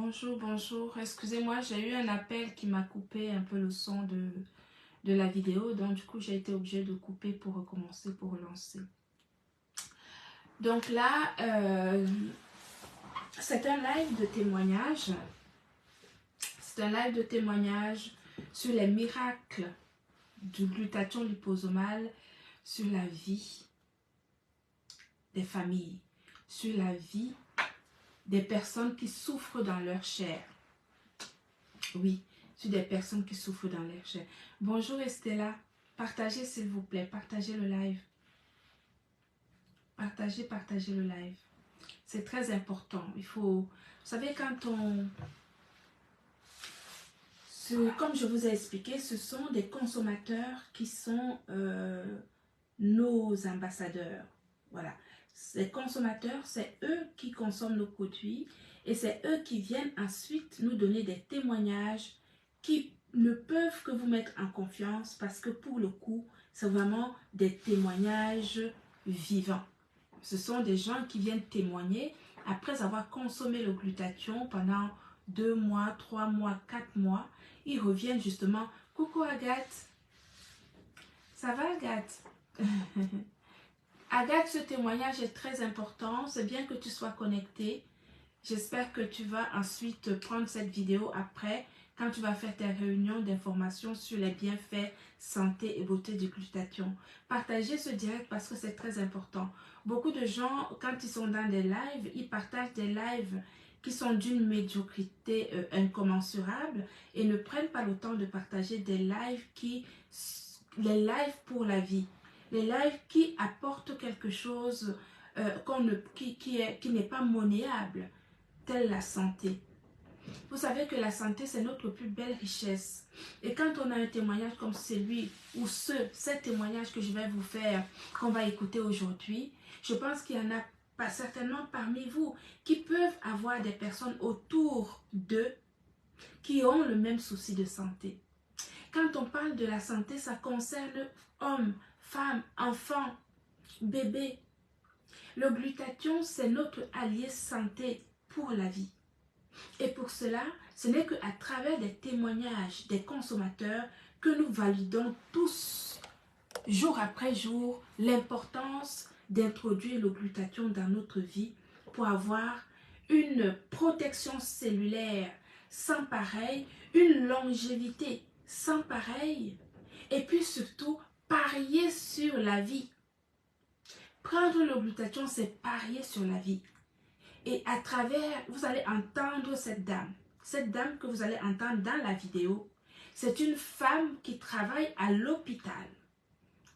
Bonjour, bonjour. Excusez-moi, j'ai eu un appel qui m'a coupé un peu le son de la vidéo. Donc, du coup, j'ai été obligée de couper pour recommencer, pour relancer. Donc là, c'est un live de témoignage. C'est un live de témoignage sur les miracles du glutathion liposomal sur la vie des familles, sur la vie des personnes qui souffrent dans leur chair. Oui, sur des personnes qui souffrent dans leur chair. Bonjour Estella, partagez s'il vous plaît, partagez le live. Partagez le live. C'est très important. Il faut, vous savez, quand on... Comme je vous ai expliqué, ce sont des consommateurs qui sont nos ambassadeurs. Voilà. Ces consommateurs, c'est eux qui consomment nos produits et c'est eux qui viennent ensuite nous donner des témoignages qui ne peuvent que vous mettre en confiance parce que pour le coup, c'est vraiment des témoignages vivants. Ce sont des gens qui viennent témoigner après avoir consommé le glutathion pendant 2 mois, 3 mois, 4 mois. Ils reviennent justement. Coucou Agathe. Ça va Agathe? Agathe, ce témoignage est très important. C'est bien que tu sois connectée. J'espère que tu vas ensuite prendre cette vidéo après, quand tu vas faire tes réunions d'information sur les bienfaits, santé et beauté du glutathion. Partagez ce direct parce que c'est très important. Beaucoup de gens, quand ils sont dans des lives, ils partagent des lives qui sont d'une médiocrité incommensurable et ne prennent pas le temps de partager des lives les lives pour la vie. Les lives qui apportent quelque chose qui n'est pas monnayable, telle la santé. Vous savez que la santé, c'est notre plus belle richesse. Et quand on a un témoignage comme celui ou ces témoignages que je vais vous faire, qu'on va écouter aujourd'hui, je pense qu'il y en a pas certainement parmi vous qui peuvent avoir des personnes autour d'eux qui ont le même souci de santé. Quand on parle de la santé, ça concerne hommes, femmes, enfants, bébés. Le glutathion, c'est notre allié santé pour la vie. Et pour cela, ce n'est qu'à travers des témoignages des consommateurs que nous validons tous, jour après jour, l'importance d'introduire le glutathion dans notre vie pour avoir une protection cellulaire sans pareil, une longévité sans pareil, et puis surtout, parier sur la vie. Prendre le glutathion, c'est parier sur la vie. Et à travers, vous allez entendre cette dame que vous allez entendre dans la vidéo, c'est une femme qui travaille à l'hôpital.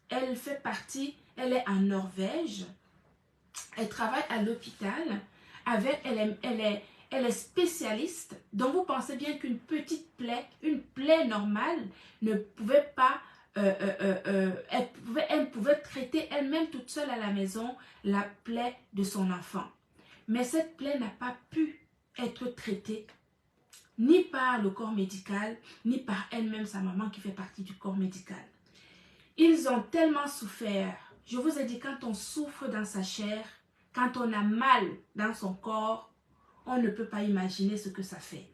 Elle fait partie, elle est en Norvège, elle travaille à l'hôpital, elle est spécialiste, donc vous pensez bien qu'une petite plaie, une plaie normale, ne pouvait pas, elle pouvait traiter elle-même toute seule à la maison la plaie de son enfant. Mais cette plaie n'a pas pu être traitée ni par le corps médical, ni par elle-même, sa maman qui fait partie du corps médical. Ils ont tellement souffert. Je vous ai dit, quand on souffre dans sa chair, quand on a mal dans son corps, on ne peut pas imaginer ce que ça fait.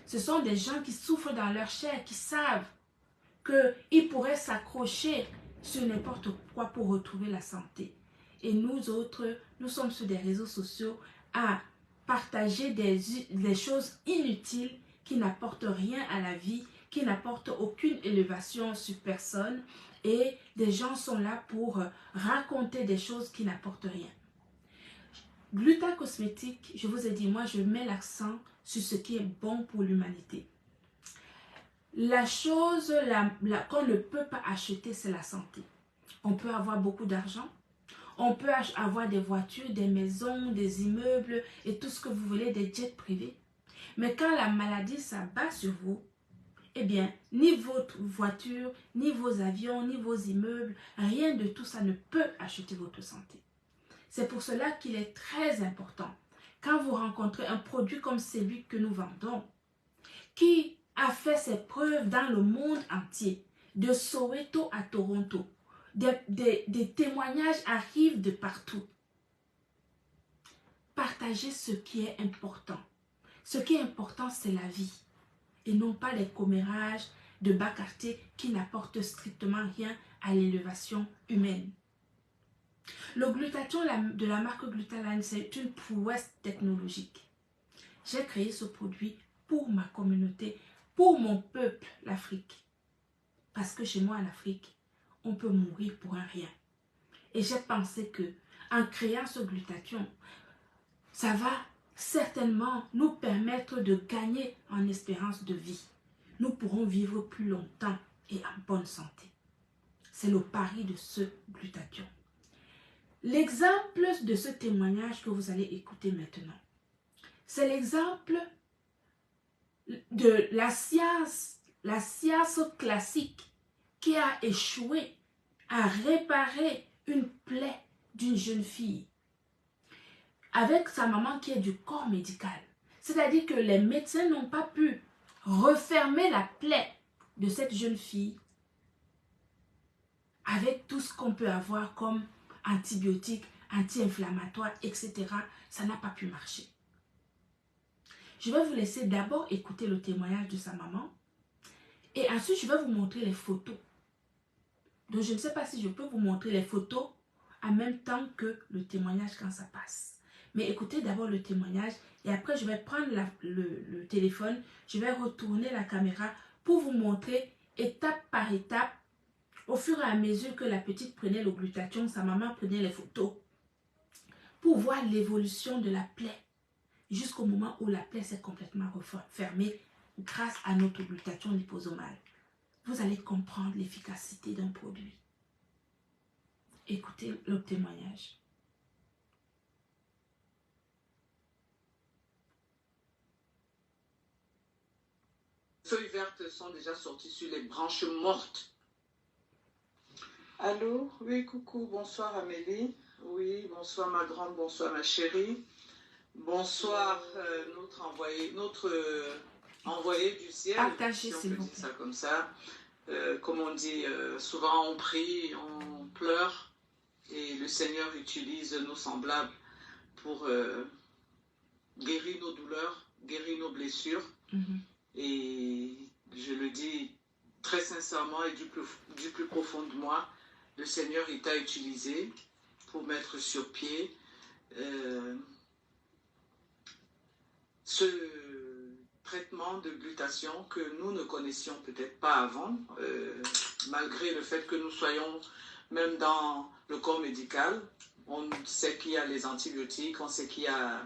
Ce sont des gens qui souffrent dans leur chair, qui savent qu'ils pourraient s'accrocher sur n'importe quoi pour retrouver la santé. Et nous autres, nous sommes sur des réseaux sociaux à partager des choses inutiles qui n'apportent rien à la vie, qui n'apportent aucune élévation sur personne. Et des gens sont là pour raconter des choses qui n'apportent rien. Gluta Cosmétique, je vous ai dit, moi je mets l'accent sur ce qui est bon pour l'humanité. La chose qu'on ne peut pas acheter, c'est la santé. On peut avoir beaucoup d'argent, on peut avoir des voitures, des maisons, des immeubles et tout ce que vous voulez, des jets privés. Mais quand la maladie s'abat sur vous, eh bien, ni votre voiture, ni vos avions, ni vos immeubles, rien de tout ça ne peut acheter votre santé. C'est pour cela qu'il est très important, quand vous rencontrez un produit comme celui que nous vendons, qui a fait ses preuves dans le monde entier, de Soweto à Toronto, des témoignages arrivent de partout. Partagez ce qui est important. Ce qui est important, c'est la vie et non pas les commérages de bas quartier qui n'apportent strictement rien à l'élévation humaine. Le glutathion de la marque Glutaline, c'est une prouesse technologique. J'ai créé ce produit pour ma communauté, pour mon peuple, l'Afrique. Parce que chez moi en Afrique, on peut mourir pour un rien. Et j'ai pensé que en créant ce glutathion, ça va certainement nous permettre de gagner en espérance de vie. Nous pourrons vivre plus longtemps et en bonne santé. C'est le pari de ce glutathion. L'exemple de ce témoignage que vous allez écouter maintenant, c'est l'exemple de la science classique qui a échoué à réparer une plaie d'une jeune fille avec sa maman qui est du corps médical. C'est-à-dire que les médecins n'ont pas pu refermer la plaie de cette jeune fille avec tout ce qu'on peut avoir comme antibiotiques, anti-inflammatoires, etc. Ça n'a pas pu marcher. Je vais vous laisser d'abord écouter le témoignage de sa maman et ensuite je vais vous montrer les photos. Donc je ne sais pas si je peux vous montrer les photos en même temps que le témoignage quand ça passe. Mais écoutez d'abord le témoignage et après je vais prendre le téléphone, je vais retourner la caméra pour vous montrer étape par étape au fur et à mesure que la petite prenait le glutathion, sa maman prenait les photos pour voir l'évolution de la plaie jusqu'au moment où la plaie s'est complètement refermée grâce à notre glutathion liposomale. Vous allez comprendre l'efficacité d'un produit. Écoutez le témoignage. Les feuilles vertes sont déjà sorties sur les branches mortes. Allô? Oui, coucou, bonsoir Amélie. Oui, bonsoir ma grande, bonsoir ma chérie. Bonsoir notre envoyé du ciel, Partagez, si on s'il peut vous dire plaît. ça comme ça. Comme on dit, souvent on prie, on pleure, et le Seigneur utilise nos semblables pour guérir nos douleurs, guérir nos blessures. Et je le dis très sincèrement et du plus profond de moi, le Seigneur il t'a utilisé pour mettre sur pied ce traitement de glutathion que nous ne connaissions peut-être pas avant, malgré le fait que nous soyons même dans le corps médical. On sait qu'il y a les antibiotiques, on sait qu'il y a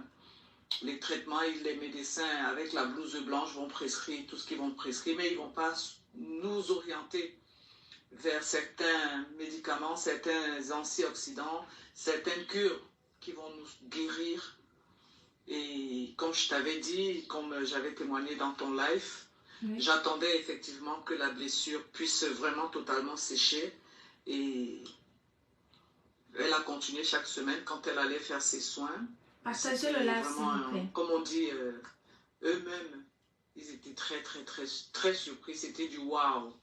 les traitements et les médecins avec la blouse blanche vont prescrire tout ce qu'ils vont prescrire, mais ils ne vont pas nous orienter vers certains médicaments, certains antioxydants, certaines cures qui vont nous guérir. Et comme je t'avais dit, comme j'avais témoigné dans ton live, j'attendais effectivement que la blessure puisse vraiment totalement sécher. Et elle a continué chaque semaine quand elle allait faire ses soins. Partagez le live, s'il vous plaît. Comme on dit, eux-mêmes, ils étaient très surpris. C'était du waouh.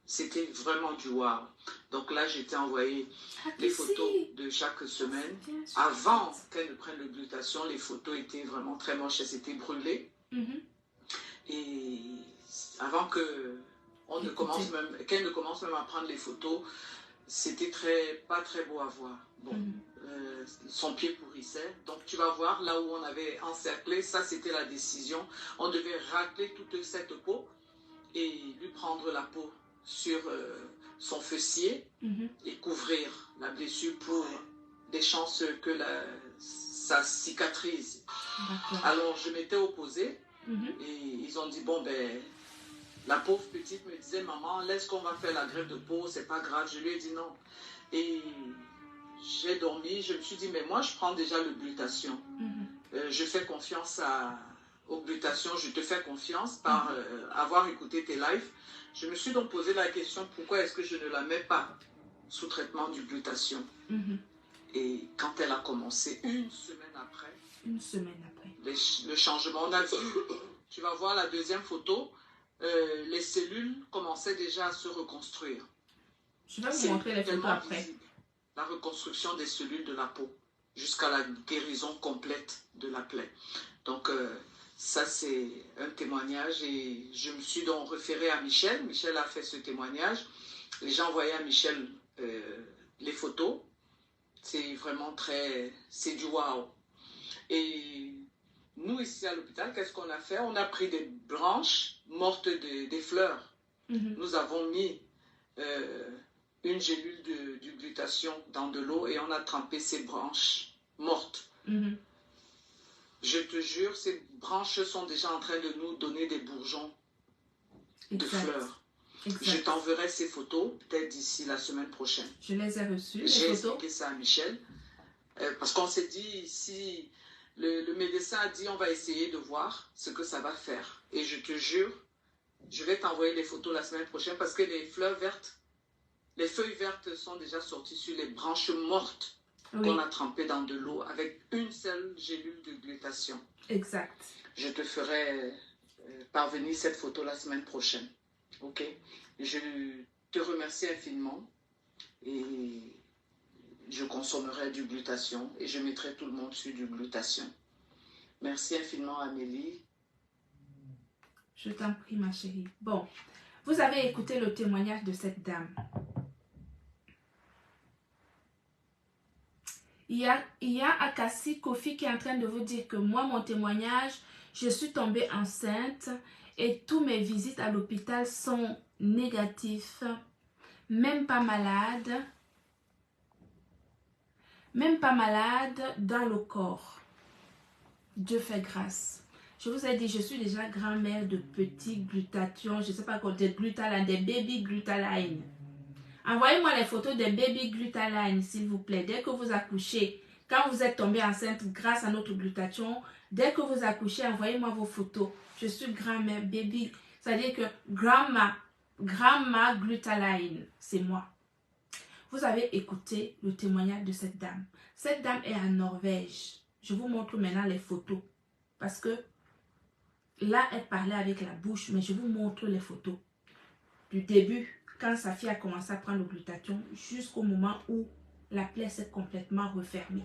C'était vraiment du waouh. Donc là, j'ai été envoyé les photos de chaque semaine. Avant qu'elle ne prenne le glutathion, les photos étaient vraiment très moches. Elles étaient brûlées. Et avant qu'elle ne commence même à prendre les photos, c'était pas très beau à voir. Bon, son pied pourrissait. Donc tu vas voir, là où on avait encerclé, ça c'était la décision. On devait racler toute cette peau et lui prendre la peau sur son fessier et couvrir la blessure pour des chances que ça cicatrise. Alors je m'étais opposée et ils ont dit bon ben la pauvre petite me disait maman laisse qu'on va faire la greffe de peau, c'est pas grave. Je lui ai dit non et j'ai dormi. Je me suis dit mais moi je prends déjà le glutathion. Je fais confiance au glutathion, je te fais confiance par avoir écouté tes lives. Je me suis donc posé la question, pourquoi est-ce que je ne la mets pas sous traitement du glutathion? Et quand elle a commencé, une semaine après, le changement, tu vas voir la deuxième photo, les cellules commençaient déjà à se reconstruire. Je vais vous montrer les photos après. Visible, la reconstruction des cellules de la peau, jusqu'à la guérison complète de la plaie. Donc, Ça, c'est un témoignage et je me suis donc référée à Michel. Michel a fait ce témoignage. J'ai envoyé à Michel les photos. C'est vraiment très... C'est du waouh. Et nous, ici à l'hôpital, qu'est-ce qu'on a fait? On a pris des branches mortes des fleurs. Nous avons mis une gélule du glutathion dans de l'eau et on a trempé ces branches mortes. Je te jure, ces branches sont déjà en train de nous donner des bourgeons de fleurs. Je t'enverrai ces photos peut-être d'ici la semaine prochaine. Je les ai reçues. J'ai expliqué ça à Michel. Parce qu'on s'est dit, si le médecin a dit, on va essayer de voir ce que ça va faire. Et je te jure, je vais t'envoyer les photos la semaine prochaine parce que les fleurs vertes, les feuilles vertes sont déjà sorties sur les branches mortes qu'on a trempées dans de l'eau avec une seule gélule de glutathion. Exact. Je te ferai parvenir cette photo la semaine prochaine. Ok? Je te remercie infiniment et je consommerai du glutathion et je mettrai tout le monde sur du glutathion. Merci infiniment, Amélie. Je t'en prie, ma chérie. Bon, vous avez écouté le témoignage de cette dame. Il y a Akassi Kofi qui est en train de vous dire que moi, mon témoignage, je suis tombée enceinte et tous mes visites à l'hôpital sont négatifs. Même pas malade dans le corps. Dieu fait grâce. Je vous ai dit, je suis déjà grand-mère de petits glutations, je ne sais pas quoi, des glutaline, des baby glutaline. Envoyez-moi les photos des baby glutaline, s'il vous plaît. Dès que vous accouchez, quand vous êtes tombé enceinte grâce à notre glutathion, dès que vous accouchez, envoyez-moi vos photos. Je suis grand-mère, baby, c'est-à-dire que grandma glutaline, c'est moi. Vous avez écouté le témoignage de cette dame. Cette dame est en Norvège. Je vous montre maintenant les photos. Parce que là, elle parlait avec la bouche, mais je vous montre les photos. Du début, quand sa fille a commencé à prendre le glutathion, jusqu'au moment où la plaie s'est complètement refermée.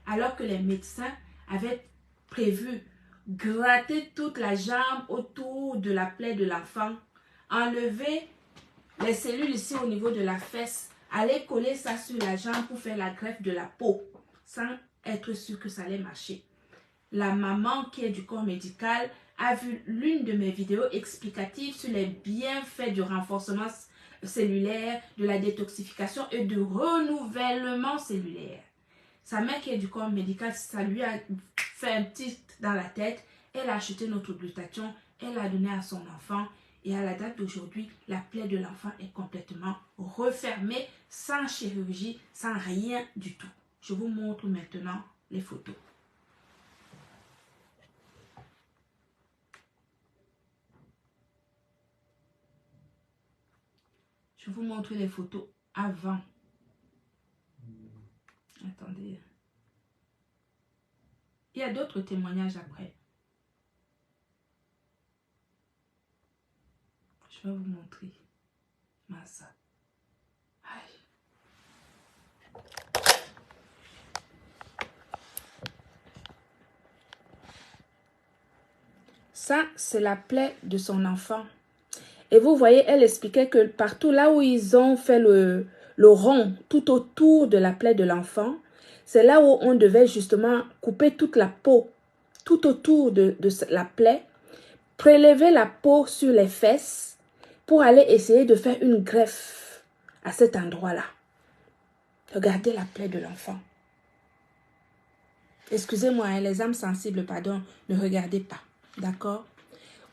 Alors que les médecins avaient prévu gratter toute la jambe autour de la plaie de l'enfant, enlever les cellules ici au niveau de la fesse, aller coller ça sur la jambe pour faire la greffe de la peau, sans être sûr que ça allait marcher. La maman qui est du corps médical a vu l'une de mes vidéos explicatives sur les bienfaits du renforcement cellulaire, de la détoxification et du renouvellement cellulaire. Sa mère qui est du corps médical, ça lui a fait un petit dans la tête. Elle a acheté notre glutathion, elle a donné à son enfant. Et à la date d'aujourd'hui, la plaie de l'enfant est complètement refermée, sans chirurgie, sans rien du tout. Je vous montre maintenant les photos. Je vous montre les photos avant. Attendez. Il y a d'autres témoignages après. Je vais vous montrer. Massa. Aïe. Ça, c'est la plaie de son enfant. Et vous voyez, elle expliquait que partout là où ils ont fait le rond, tout autour de la plaie de l'enfant, c'est là où on devait justement couper toute la peau, tout autour de la plaie, prélever la peau sur les fesses pour aller essayer de faire une greffe à cet endroit-là. Regardez la plaie de l'enfant. Excusez-moi, hein, les âmes sensibles, pardon, ne regardez pas, d'accord?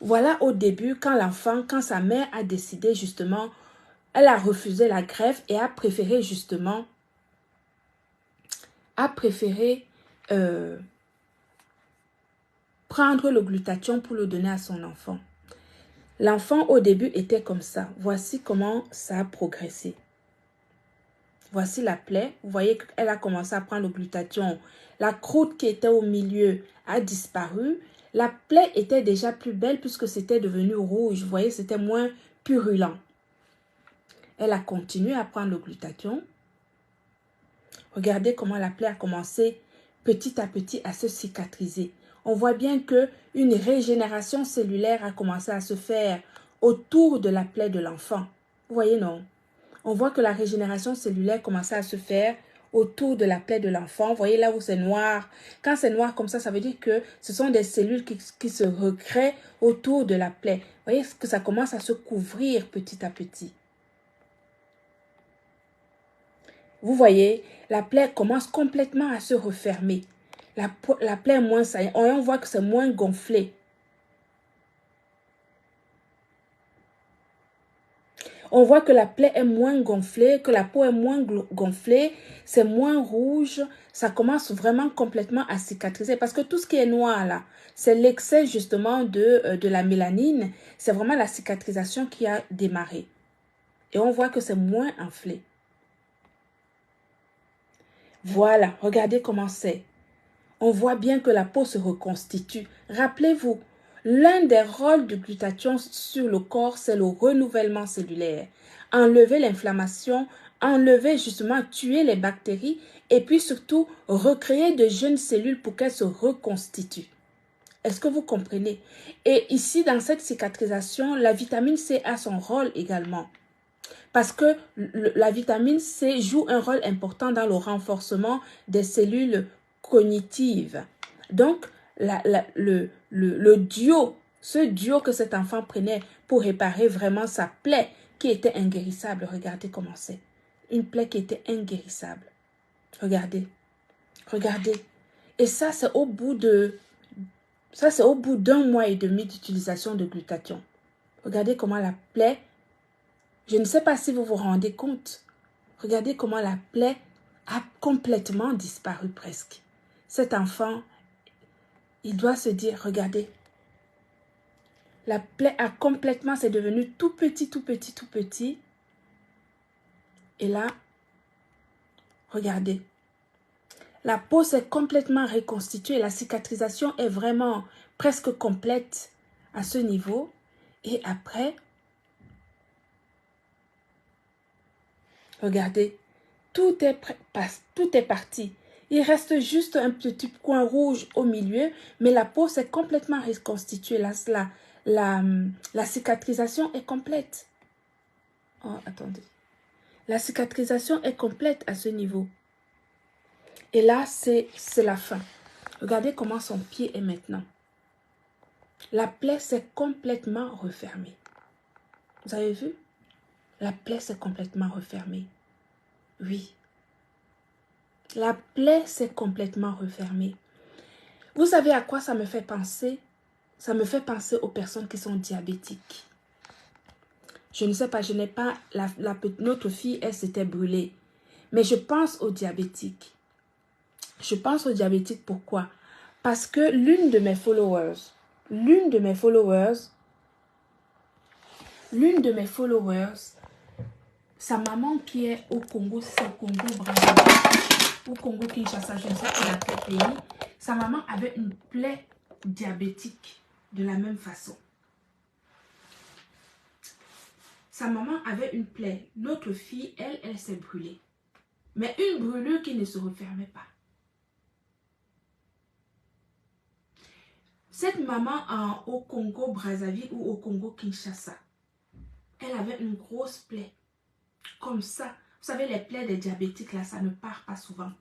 Voilà au début, quand sa mère a décidé justement, elle a refusé la greffe et a préféré justement, prendre le glutathion pour le donner à son enfant. L'enfant au début était comme ça. Voici comment ça a progressé. Voici la plaie. Vous voyez qu'elle a commencé à prendre le glutathion. La croûte qui était au milieu a disparu. La plaie était déjà plus belle puisque c'était devenu rouge. Vous voyez, c'était moins purulent. Elle a continué à prendre le glutathion. Regardez comment la plaie a commencé petit à petit à se cicatriser. on voit bien qu'une régénération cellulaire a commencé à se faire autour de la plaie de l'enfant. Vous voyez, non? On voit que la régénération cellulaire commençait à se faire autour de la plaie de l'enfant. Vous voyez là où c'est noir. Quand c'est noir comme ça veut dire que ce sont des cellules qui se recréent autour de la plaie. Vous voyez que ça commence à se couvrir petit à petit. Vous voyez, la plaie commence complètement à se refermer. La plaie est moins saillante. On voit que c'est moins gonflé. On voit que la plaie est moins gonflée, que la peau est moins gonflée, c'est moins rouge. Ça commence vraiment complètement à cicatriser. Parce que tout ce qui est noir là, c'est l'excès justement de la mélanine. C'est vraiment la cicatrisation qui a démarré. Et on voit que c'est moins enflé. Voilà, regardez comment c'est. On voit bien que la peau se reconstitue. Rappelez-vous, l'un des rôles du glutathion sur le corps, c'est le renouvellement cellulaire. Enlever l'inflammation, enlever justement, tuer les bactéries et puis surtout recréer de jeunes cellules pour qu'elles se reconstituent. Est-ce que vous comprenez? Et ici, dans cette cicatrisation, la vitamine C a son rôle également. Parce que la vitamine C joue un rôle important dans le renforcement des cellules cognitives. Donc, le duo, ce duo que cet enfant prenait pour réparer vraiment sa plaie qui était inguérissable. Regardez comment c'est. Une plaie qui était inguérissable. Regardez. Regardez. Et ça, c'est au bout d'un mois et demi d'utilisation de glutathion. Regardez comment la plaie. Je ne sais pas si vous vous rendez compte. Regardez comment la plaie a complètement disparu presque. Cet enfant, il doit se dire, regardez, la plaie a complètement, c'est devenu tout petit, tout petit, tout petit. Et là, regardez, la peau s'est complètement reconstituée. La cicatrisation est vraiment presque complète à ce niveau. Et après, regardez, tout est parti. Il reste juste un petit coin rouge au milieu, mais la peau s'est complètement reconstituée. La cicatrisation est complète. Oh, attendez. La cicatrisation est complète à ce niveau. Et là, c'est la fin. Regardez comment son pied est maintenant. La plaie s'est complètement refermée. Vous avez vu? La plaie s'est complètement refermée. Oui. La plaie s'est complètement refermée. Vous savez à quoi ça me fait penser? Ça me fait penser aux personnes qui sont diabétiques. Je ne sais pas, je n'ai pas... notre fille, elle s'était brûlée. Mais je pense aux diabétiques. Je pense aux diabétiques, pourquoi? Parce que l'une de mes followers, sa maman qui est au Congo, c'est au Congo Brazzaville, au Congo Kinshasa, je ne sais pas dans quel pays, sa maman avait une plaie diabétique de la même façon. Sa maman avait une plaie. Notre fille, elle s'est brûlée. Mais une brûlure qui ne se refermait pas. Cette maman au Congo Brazzaville ou au Congo Kinshasa, elle avait une grosse plaie. Comme ça. Vous savez, les plaies des diabétiques, là, ça ne part pas souvent.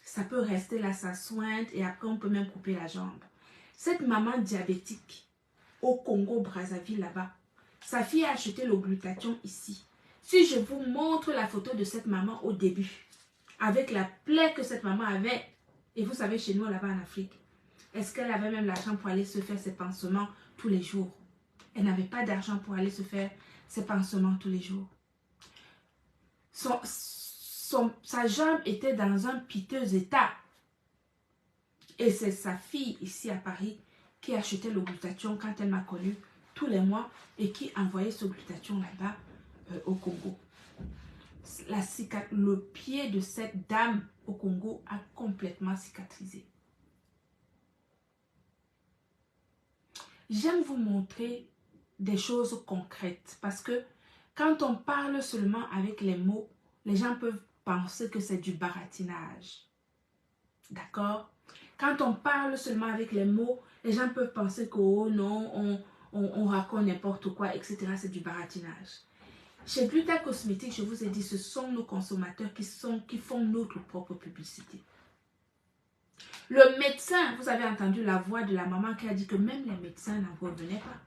Ça peut rester là, ça soigne et après, on peut même couper la jambe. Cette maman diabétique au Congo Brazzaville, là-bas, sa fille a acheté le glutathion ici. Si je vous montre la photo de cette maman au début, avec la plaie que cette maman avait, et vous savez, chez nous, là-bas en Afrique, est-ce qu'elle avait même l'argent pour aller se faire ses pansements tous les jours? Elle n'avait pas d'argent pour aller se faire ses pansements tous les jours. Sa jambe était dans un piteux état. Et c'est sa fille ici à Paris qui achetait le glutathion quand elle m'a connue tous les mois et qui envoyait ce glutathion là-bas au Congo. Le pied de cette dame au Congo a complètement cicatrisé. J'aime vous montrer des choses concrètes parce que quand on parle seulement avec les mots, les gens peuvent penser que c'est du baratinage. D'accord? Quand on parle seulement avec les mots, les gens peuvent penser que oh non, on raconte n'importe quoi, etc. C'est du baratinage. Chez Gluta Cosmétique, je vous ai dit, ce sont nos consommateurs qui font notre propre publicité. Le médecin, vous avez entendu la voix de la maman qui a dit que même les médecins n'en revenaient pas.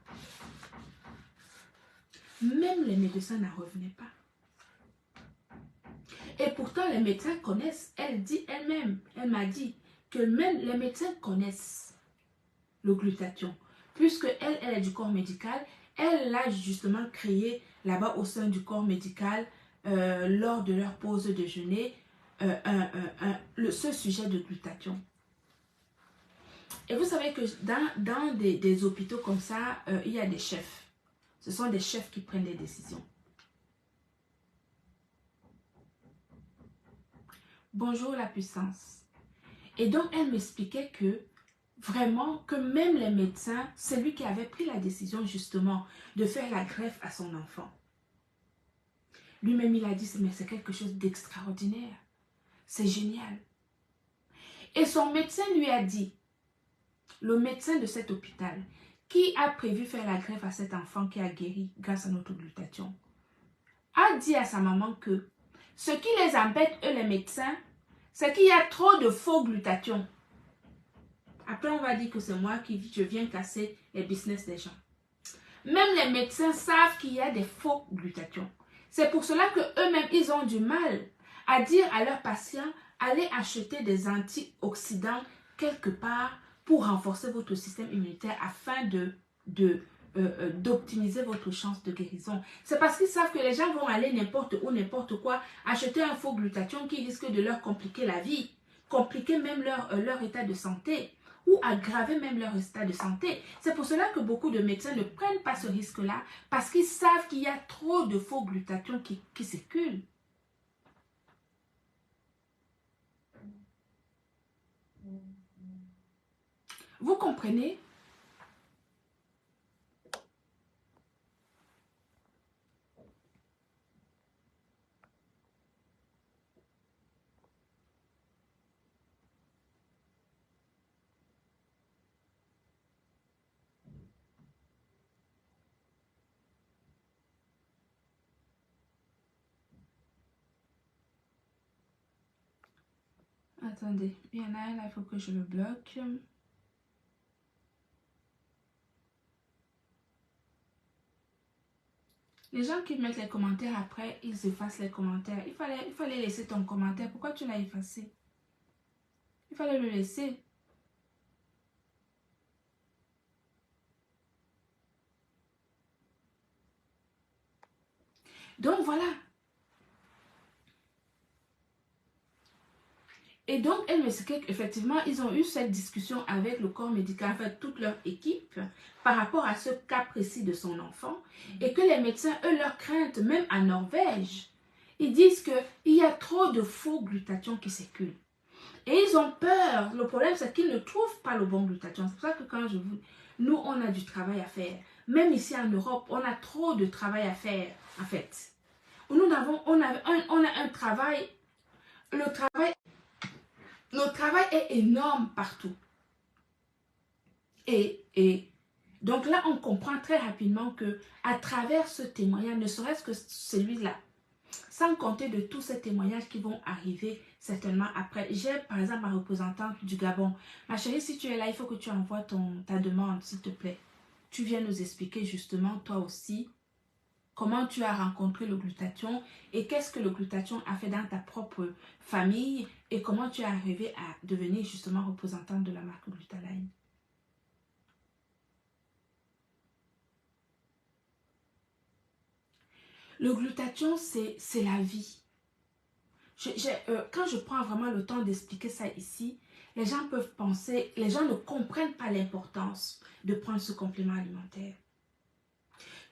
Même les médecins n'en revenaient pas. Et pourtant, les médecins connaissent. Elle dit elle-même, elle m'a dit que même les médecins connaissent le glutathion. Puisque elle est du corps médical, elle l'a justement créé là-bas au sein du corps médical lors de leur pause déjeuner, ce sujet de glutathion. Et vous savez que dans des hôpitaux comme ça, il y a des chefs. Ce sont des chefs qui prennent les décisions. Bonjour la puissance. Et donc, elle m'expliquait que vraiment, que même les médecins, c'est lui qui avait pris la décision justement de faire la greffe à son enfant. Lui-même, il a dit, mais c'est quelque chose d'extraordinaire. C'est génial. Et son médecin lui a dit, le médecin de cet hôpital, qui a prévu faire la greffe à cet enfant qui a guéri grâce à notre glutathion, a dit à sa maman que ce qui les embête, eux les médecins, c'est qu'il y a trop de faux glutathion. Après, on va dire que c'est moi je viens casser les business des gens. Même les médecins savent qu'il y a des faux glutathions. C'est pour cela qu'eux-mêmes, ils ont du mal à dire à leurs patients, allez acheter des antioxydants quelque part pour renforcer votre système immunitaire afin d'optimiser votre chance de guérison. C'est parce qu'ils savent que les gens vont aller n'importe où, n'importe quoi, acheter un faux glutathion qui risque de leur compliquer la vie, compliquer même leur état de santé ou aggraver même leur état de santé. C'est pour cela que beaucoup de médecins ne prennent pas ce risque-là parce qu'ils savent qu'il y a trop de faux glutathion qui circulent. Vous comprenez? Attendez, il y en a un là, il faut que je le bloque. Les gens qui mettent les commentaires après, ils effacent les commentaires. Il fallait laisser ton commentaire. Pourquoi tu l'as effacé? Il fallait le laisser. Donc voilà. Et donc, elle m'expliquait qu'effectivement, ils ont eu cette discussion avec le corps médical, en fait, toute leur équipe, par rapport à ce cas précis de son enfant. Et que les médecins, eux, leur crainte, même en Norvège, ils disent qu'il y a trop de faux glutathion qui circulent. Et ils ont peur. Le problème, c'est qu'ils ne trouvent pas le bon glutathion. C'est pour ça que quand je vous... Nous, on a du travail à faire. Même ici en Europe, on a trop de travail à faire, en fait. On a un travail... Le travail est énorme partout. Et donc là, on comprend très rapidement que à travers ce témoignage, ne serait-ce que celui-là, sans compter de tous ces témoignages qui vont arriver certainement après. J'ai par exemple ma représentante du Gabon. Ma chérie, si tu es là, il faut que tu envoies ta demande, s'il te plaît. Tu viens nous expliquer justement, toi aussi, comment tu as rencontré le glutathion et qu'est-ce que le glutathion a fait dans ta propre famille et comment tu es arrivé à devenir justement représentante de la marque Glutaline. Le glutathion, c'est la vie. Quand je prends vraiment le temps d'expliquer ça ici, les gens peuvent penser, les gens ne comprennent pas l'importance de prendre ce complément alimentaire.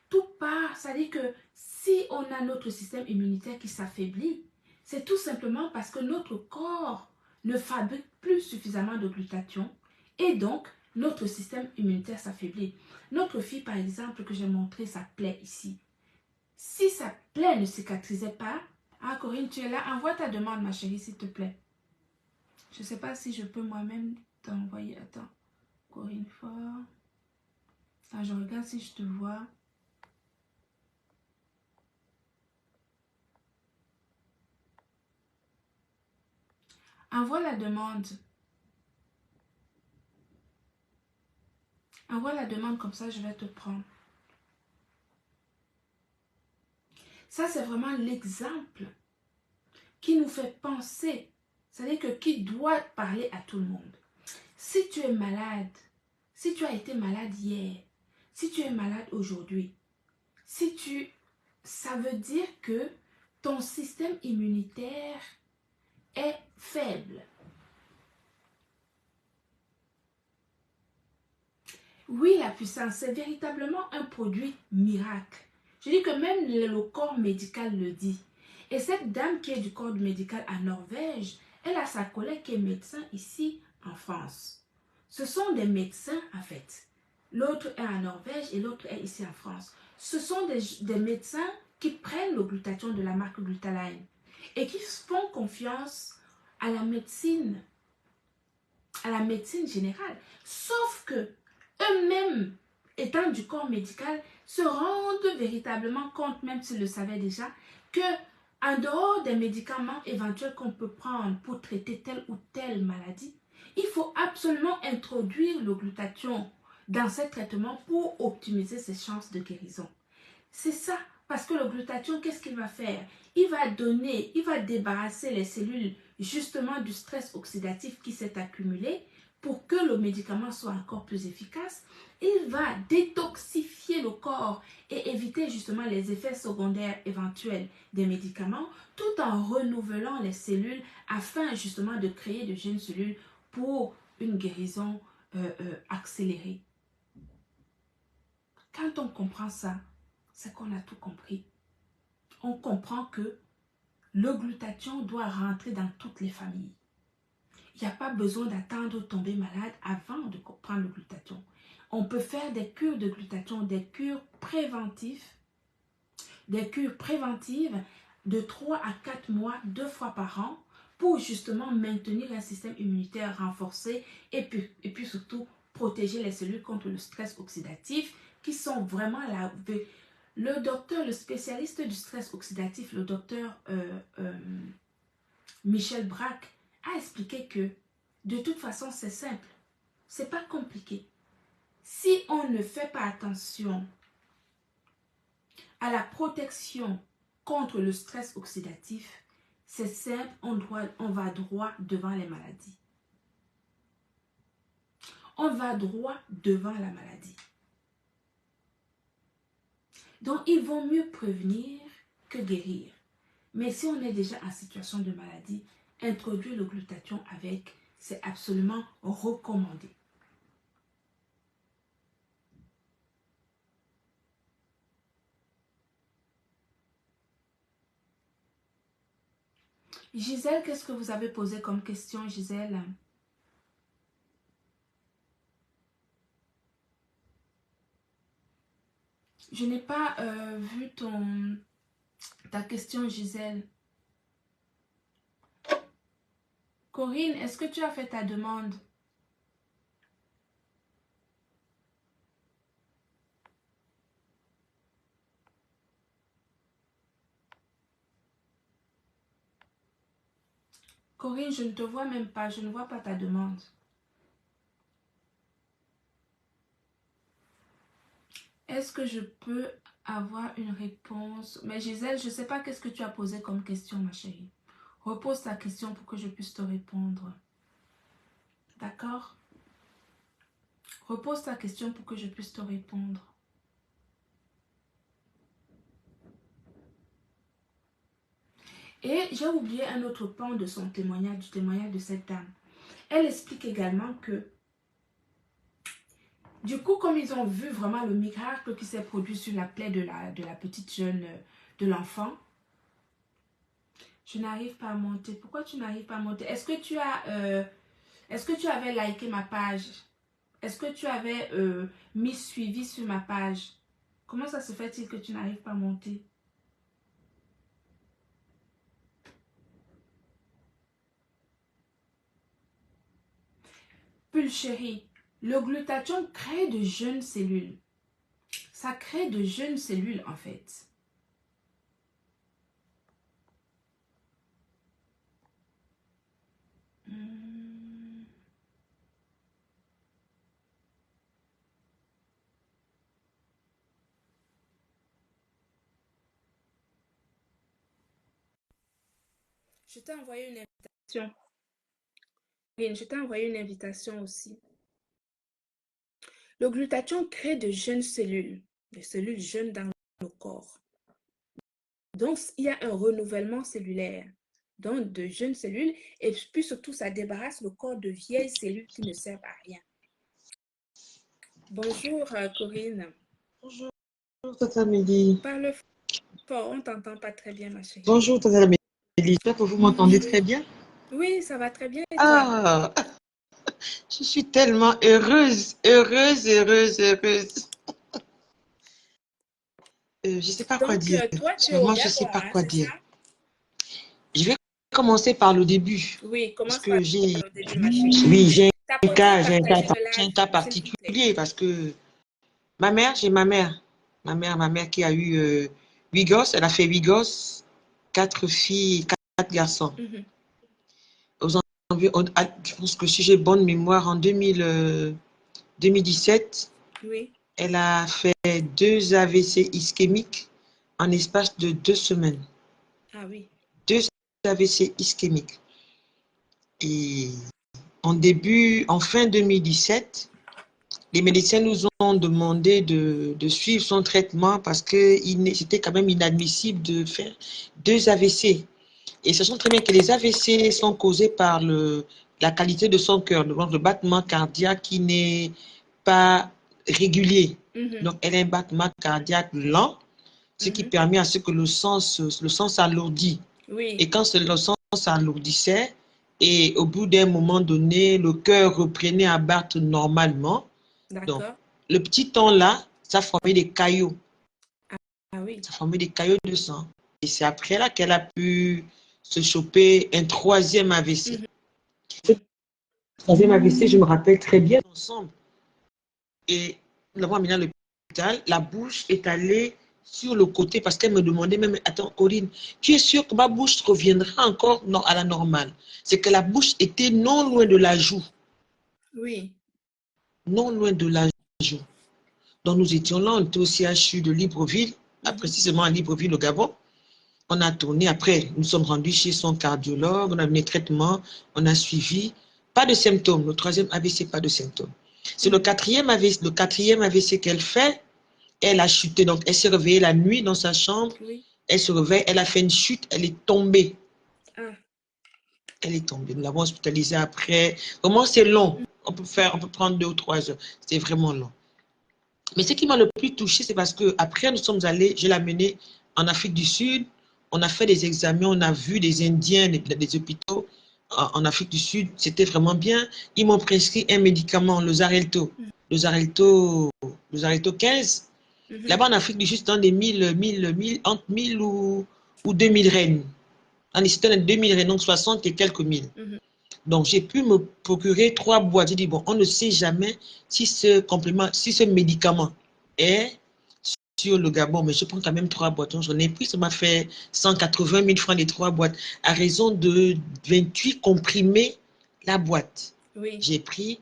Tout part, ça dit que si on a notre système immunitaire qui s'affaiblit, c'est tout simplement parce que notre corps ne fabrique plus suffisamment de glutathion et donc notre système immunitaire s'affaiblit. Notre fille, par exemple, que j'ai montré sa plaie ici, si sa plaie ne cicatrisait pas, ah Corinne, tu es là, envoie ta demande, ma chérie, s'il te plaît. Je ne sais pas si je peux moi-même t'a envoyé. Attends. Encore une fois. Ah, je regarde si je te vois. Envoie la demande. Envoie la demande comme ça, je vais te prendre. Ça, c'est vraiment l'exemple qui nous fait penser. C'est-à-dire que qui doit parler à tout le monde. Si tu es malade, si tu as été malade hier, si tu es malade aujourd'hui, ça veut dire que ton système immunitaire est faible. Oui, la puissance, c'est véritablement un produit miracle. Je dis que même le corps médical le dit. Et cette dame qui est du corps médical à Norvège, elle a sa collègue qui est médecin ici en France. Ce sont des médecins en fait. L'autre est en Norvège et l'autre est ici en France. Ce sont des médecins qui prennent le glutathion de la marque Glutaline et qui font confiance à la médecine générale. Sauf que eux-mêmes, étant du corps médical, se rendent véritablement compte, même s'ils le savaient déjà, que en dehors des médicaments éventuels qu'on peut prendre pour traiter telle ou telle maladie, il faut absolument introduire le glutathion dans ces traitements pour optimiser ses chances de guérison. C'est ça, parce que le glutathion, qu'est-ce qu'il va faire? Il va débarrasser les cellules justement du stress oxydatif qui s'est accumulé pour que le médicament soit encore plus efficace. Il va détoxifier le corps et éviter justement les effets secondaires éventuels des médicaments tout en renouvelant les cellules afin justement de créer de jeunes cellules pour une guérison accélérée. Quand on comprend ça, c'est qu'on a tout compris. On comprend que le glutathion doit rentrer dans toutes les familles. Il n'y a pas besoin d'attendre de tomber malade avant de prendre le glutathion. On peut faire des cures de glutathion, des cures préventives de 3 à 4 mois, 2 fois par an, pour justement maintenir un système immunitaire renforcé et puis surtout protéger les cellules contre le stress oxydatif qui sont vraiment là. Le docteur, le spécialiste du stress oxydatif, le docteur Michel Braque, a expliqué que de toute façon c'est simple, c'est pas compliqué. Si on ne fait pas attention à la protection contre le stress oxydatif, c'est simple, on va droit devant les maladies. On va droit devant la maladie. Donc, il vaut mieux prévenir que guérir. Mais si on est déjà en situation de maladie, introduire le glutathion avec, c'est absolument recommandé. Gisèle, qu'est-ce que vous avez posé comme question, Gisèle? Je n'ai pas vu ta question, Gisèle. Corinne, est-ce que tu as fait ta demande? Corinne, je ne te vois même pas, je ne vois pas ta demande. Est-ce que je peux avoir une réponse? Mais Gisèle, je ne sais pas qu'est-ce que tu as posé comme question, ma chérie. Repose ta question pour que je puisse te répondre. D'accord? Repose ta question pour que je puisse te répondre. Et j'ai oublié un autre pan de son témoignage, du témoignage de cette dame. Elle explique également que, du coup, comme ils ont vu vraiment le miracle qui s'est produit sur la plaie de la petite jeune, de l'enfant, je n'arrive pas à monter. Pourquoi tu n'arrives pas à monter? Est-ce que tu avais liké ma page? Est-ce que tu avais mis suivi sur ma page? Comment ça se fait-il que tu n'arrives pas à monter? Pulchérie. Le glutathion crée de jeunes cellules. Ça crée de jeunes cellules en fait. Je t'ai envoyé une invitation. Je t'ai envoyé une invitation aussi. Le glutathion crée de jeunes cellules, des cellules jeunes dans le corps. Donc, il y a un renouvellement cellulaire, donc de jeunes cellules, et puis surtout, ça débarrasse le corps de vieilles cellules qui ne servent à rien. Bonjour, Corinne. Bonjour, Tata Amélie. Parle fort, on ne t'entend pas très bien, ma chérie. Bonjour, Tata Amélie. J'espère que vous m'entendez très bien. Oui, ça va très bien. Et toi? Je suis tellement heureuse. Je ne sais pas quoi dire. Toi, tu es Vraiment, au je ne sais Gabon, pas quoi dire. ça? Je vais commencer par le début. Oui, commence Parce que par le début, ma chérie. oui, j'ai Ta un cas particulier parce que j'ai ma mère qui a eu 8 gosses. Elle a fait 8 gosses, 4 filles, 4 garçons. Je pense que si j'ai bonne mémoire, en 2017, oui. elle a fait 2 AVC ischémiques en espace de 2 semaines. Ah oui. 2 AVC ischémiques. Et en fin 2017, les médecins nous ont demandé de suivre son traitement parce que c'était quand même inadmissible de faire 2 AVC. Et sachant très bien que les AVC sont causés par la qualité de son cœur, le battement cardiaque qui n'est pas régulier. Donc, elle a un battement cardiaque lent, ce qui permet à ce que le sang s'alourdit. Oui. Et quand le sang s'alourdissait, et au bout d'un moment donné, le cœur reprenait à battre normalement. Donc, le petit temps là, ça formait des caillots. Ah oui. Ça formait des caillots de sang. Et c'est après là qu'elle a pu se choper un 3e AVC. Le 3e AVC, je me rappelle très bien ensemble. Et nous l'avons amené à l'hôpital. La bouche est allée sur le côté parce qu'elle me demandait même, attends, Corinne, tu es sûre que ma bouche reviendra encore à la normale? C'est que la bouche était non loin de la joue. Oui. Non loin de la joue. Donc nous étions là, on était au CHU de Libreville, précisément à Libreville, au Gabon. On a tourné, après, nous sommes rendus chez son cardiologue, on a donné traitement, on a suivi. Pas de symptômes. Le 3e AVC, pas de symptômes. C'est le 4e AVC qu'elle fait. Elle a chuté, donc elle s'est réveillée la nuit dans sa chambre. Oui. Elle se réveille, elle a fait une chute, elle est tombée. Ah. Elle est tombée. Nous l'avons hospitalisée après. Vraiment, c'est long. On peut prendre 2 ou 3 heures. C'est vraiment long. Mais ce qui m'a le plus touchée, c'est parce que après nous sommes allés, je l'ai amenée en Afrique du Sud. On a fait des examens, on a vu des Indiens, des hôpitaux en Afrique du Sud. C'était vraiment bien. Ils m'ont prescrit un médicament, le Xarelto. Le Xarelto 15. Là-bas en Afrique du Sud, c'est dans des entre 1000 ou 2000 rennes. En Espagne, 2000 rennes, donc 60 et quelques mille. Donc, j'ai pu me procurer 3 boîtes. J'ai dit, bon, on ne sait jamais si ce médicament est sur le Gabon, mais je prends quand même 3 boîtes. Donc, j'en ai pris, ça m'a fait 180 000 francs les 3 boîtes, à raison de 28 comprimés la boîte. Oui. J'ai pris,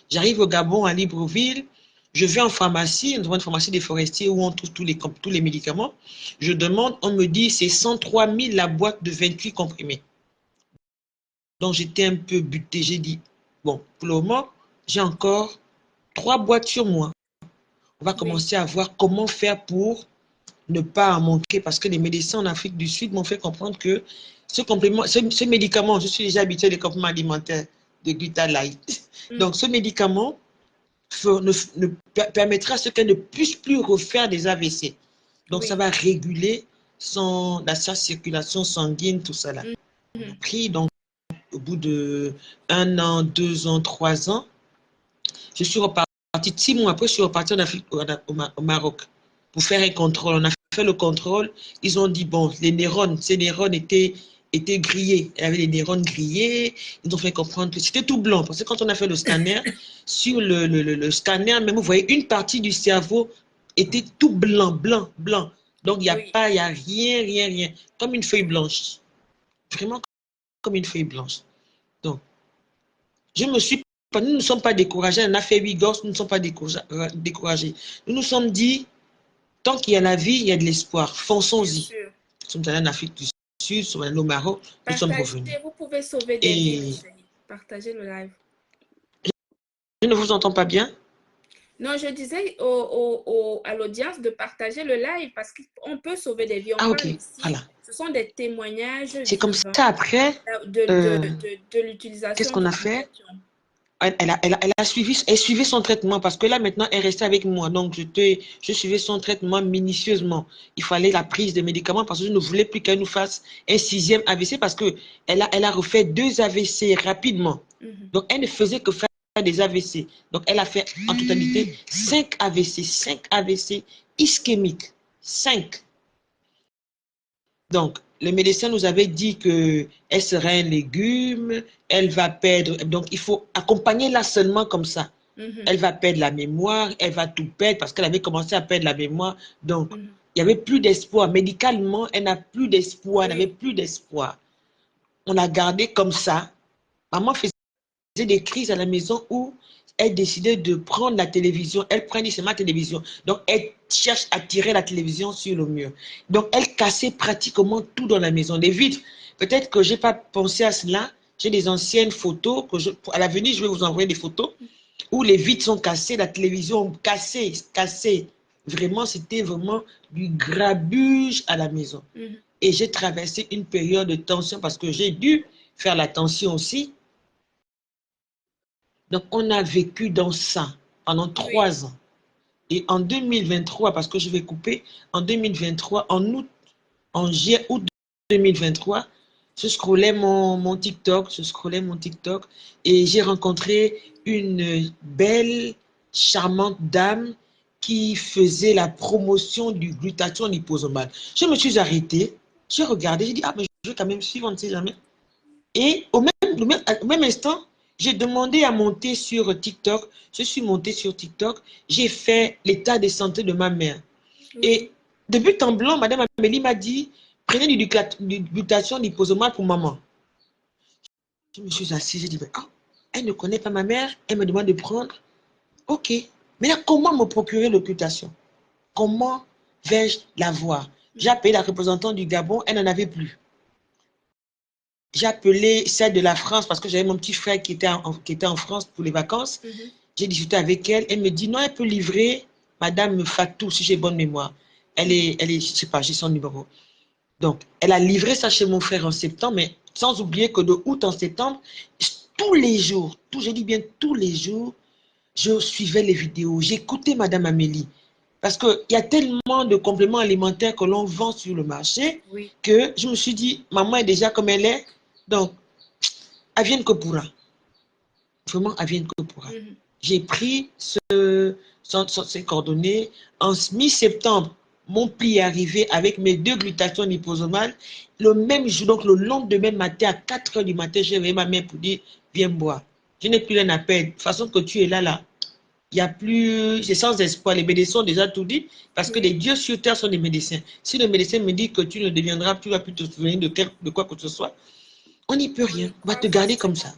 j'arrive au Gabon, à Libreville, je vais en pharmacie, une pharmacie des forestiers où on trouve tous les médicaments. Je demande, on me dit, c'est 103 000 la boîte de 28 comprimés. Donc, j'étais un peu butée. J'ai dit, bon, pour le moment, j'ai encore 3 boîtes sur moi. On va commencer à voir comment faire pour ne pas en manquer. Parce que les médecins en Afrique du Sud m'ont fait comprendre que ce médicament, je suis déjà habituée des compléments alimentaires de Glutalite. Donc, ce médicament permettra à ce qu'elle ne puisse plus refaire des AVC. Donc, ça va réguler sa circulation sanguine, tout ça là. On a pris, donc, au bout de 1 an, 2 ans, 3 ans, je suis repartie. 6 mois après, je suis repartie en Afrique, au Maroc pour faire un contrôle. On a fait le contrôle. Ils ont dit, bon, ces neurones étaient était grillée. Elle avait les neurones grillés. Ils ont fait comprendre que c'était tout blanc. Parce que quand on a fait le scanner, sur le scanner, même vous voyez, une partie du cerveau était tout blanc, blanc, blanc. Donc, il n'y a pas, il n'y a rien, rien, rien. Comme une feuille blanche. Vraiment comme une feuille blanche. Donc, nous ne sommes pas découragés. On a fait 8 gosses, nous ne sommes pas découragés. Nous nous sommes dit, tant qu'il y a la vie, il y a de l'espoir. Fonçons-y. Nous sommes allés en Afrique du Sud, nous sommes allés au Maroc, nous sommes revenus. Vous pouvez sauver des vies, chérie. Partagez le live. Je ne vous entends pas bien. Non, je disais à l'audience de partager le live parce qu'on peut sauver des vies. Ok, voilà. Ce sont des témoignages. C'est comme ça, après, de l'utilisation. Qu'est-ce qu'on a fait? Elle suivait son traitement parce que là, maintenant, elle restait avec moi. Donc, je suivais son traitement minutieusement. Il fallait la prise de médicaments parce que je ne voulais plus qu'elle nous fasse un 6e AVC parce qu'elle a refait 2 AVC rapidement. Donc, elle ne faisait que faire des AVC. Donc, elle a fait en totalité 5 AVC. 5 AVC ischémiques. 5. Donc, le médecin nous avait dit qu'elle serait un légume, elle va perdre. Donc, il faut accompagner là seulement comme ça. Elle va perdre la mémoire, elle va tout perdre parce qu'elle avait commencé à perdre la mémoire. Donc, il n'y avait plus d'espoir. Médicalement, elle n'a plus d'espoir, elle n'avait plus d'espoir. On l'a gardée comme ça. Maman faisait des crises à la maison où elle décidait de prendre la télévision. Elle prenait, c'est ma télévision. Donc, elle cherche à tirer la télévision sur le mur. Donc, elle cassait pratiquement tout dans la maison. Les vitres, peut-être que je n'ai pas pensé à cela. J'ai des anciennes photos. À l'avenir, je vais vous envoyer des photos où les vitres sont cassées, la télévision cassée. Vraiment, c'était vraiment du grabuge à la maison. Et j'ai traversé une période de tension parce que j'ai dû faire la tension aussi. Donc, on a vécu dans ça pendant 3 ans. Et en 2023, parce que je vais couper, en 2023, en juillet, août 2023, je scrollais mon TikTok, et j'ai rencontré une belle, charmante dame qui faisait la promotion du glutathion liposomal. Je me suis arrêtée, j'ai regardé, j'ai dit, ah, mais je vais quand même suivre, on ne sait jamais. Et au même instant, j'ai demandé à monter sur TikTok. Je suis montée sur TikTok. J'ai fait l'état de santé de ma mère. Et de but en blanc, Madame Amélie m'a dit, prenez du glutathion liposomal pour maman. Je me suis assise, j'ai dit, ah, elle ne connaît pas ma mère, elle me demande de prendre. Ok. Mais là, comment me procurer le glutathion? Comment vais-je l'avoir? J'ai appelé la représentante du Gabon, elle n'en avait plus. J'ai appelé celle de la France parce que j'avais mon petit frère qui était en France pour les vacances. J'ai discuté avec elle. Elle me dit non, elle peut livrer Madame Fatou, si j'ai bonne mémoire. Elle est, je ne sais pas, j'ai son numéro. Donc, elle a livré ça chez mon frère en septembre, mais sans oublier que de août en septembre, tous les jours, j'ai dit bien tous les jours, je suivais les vidéos, j'écoutais Madame Amélie. Parce qu'il y a tellement de compléments alimentaires que l'on vend sur le marché que je me suis dit, maman est déjà comme elle est. Donc, elle vient que pourra. Vraiment, elle vient que pourra. J'ai pris ces coordonnées. En mi-septembre, mon pli est arrivé avec mes 2 glutathions liposomales. Le même jour, donc le lendemain matin, à 4 h du matin, j'ai réveillé ma mère pour dire, viens boire. Je n'ai plus rien à perdre. De toute façon que tu es là. Il n'y a plus, c'est sans espoir. Les médecins ont déjà tout dit, parce que les dieux sur terre sont des médecins. Si le médecin me dit que tu ne deviendras plus, tu ne vas plus te souvenir de quoi que ce soit, on n'y peut rien. On va te garder comme ça.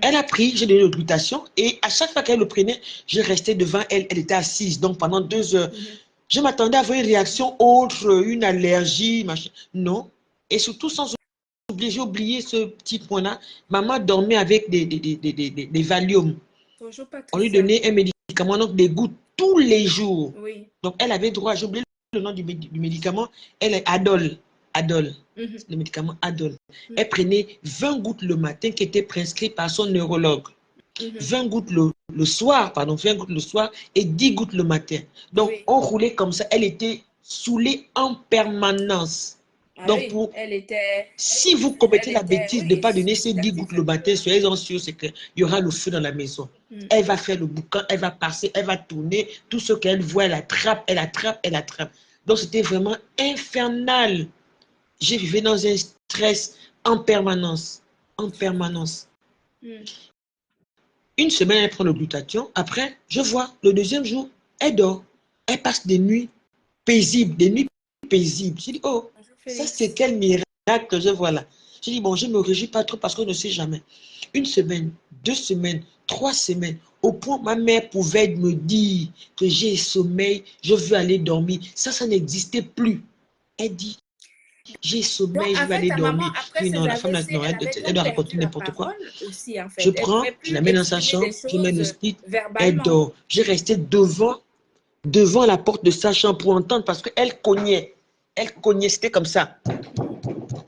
Elle a pris, j'ai donné le glutathion, et à chaque fois qu'elle le prenait, je restais devant elle. Elle était assise, donc pendant 2 heures. Je m'attendais à avoir une réaction autre, une allergie, machin. Non. Et surtout, sans oublier, j'ai oublié ce petit point-là. Maman dormait avec des Valium. On lui donnait un médicament, donc des gouttes tous les jours. Donc, elle avait droit, j'ai oublié le nom du médicament, elle est Adol. Le médicament Adol. Elle prenait 20 gouttes le matin qui étaient prescrites par son neurologue. 20 gouttes le soir, 20 gouttes le soir et 10 gouttes le matin. Donc, on roulait comme ça. Elle était saoulée en permanence. Donc, si vous commettez la bêtise de ne pas donner ces 10 gouttes le matin, soyez-en sûrs, c'est qu'il y aura le feu dans la maison. Elle va faire le boucan, elle va passer, elle va tourner. Tout ce qu'elle voit, elle attrape. Donc, c'était vraiment infernal. j'ai vécu dans un stress en permanence. En permanence. Une semaine, elle prend le glutathion. Après, je vois, le deuxième jour, elle dort. Elle passe des nuits paisibles, des nuits paisibles. Je dis, oh, ça c'est quel miracle que je vois là. Je dis, bon, je ne me réjouis pas trop parce qu'on ne sait jamais. Une semaine, 2 semaines, 3 semaines, au point ma mère pouvait me dire que j'ai sommeil, je veux aller dormir. Ça n'existait plus. Elle dit, j'ai sommeil, Donc, je en vais fait, aller ta maman, dormir. Je après dis, ces non, la femme, AVC, non, elle elle, avait elle donc doit perdu raconter la n'importe quoi. parole aussi, en Je fait. Elle ne prends, pouvait je plus la mets dans sa exprimer des chambre, je mets le choses split, elle verbalement. dort. J'ai resté devant la porte de sa chambre pour entendre parce qu'elle cognait. Elle cognait, c'était comme ça.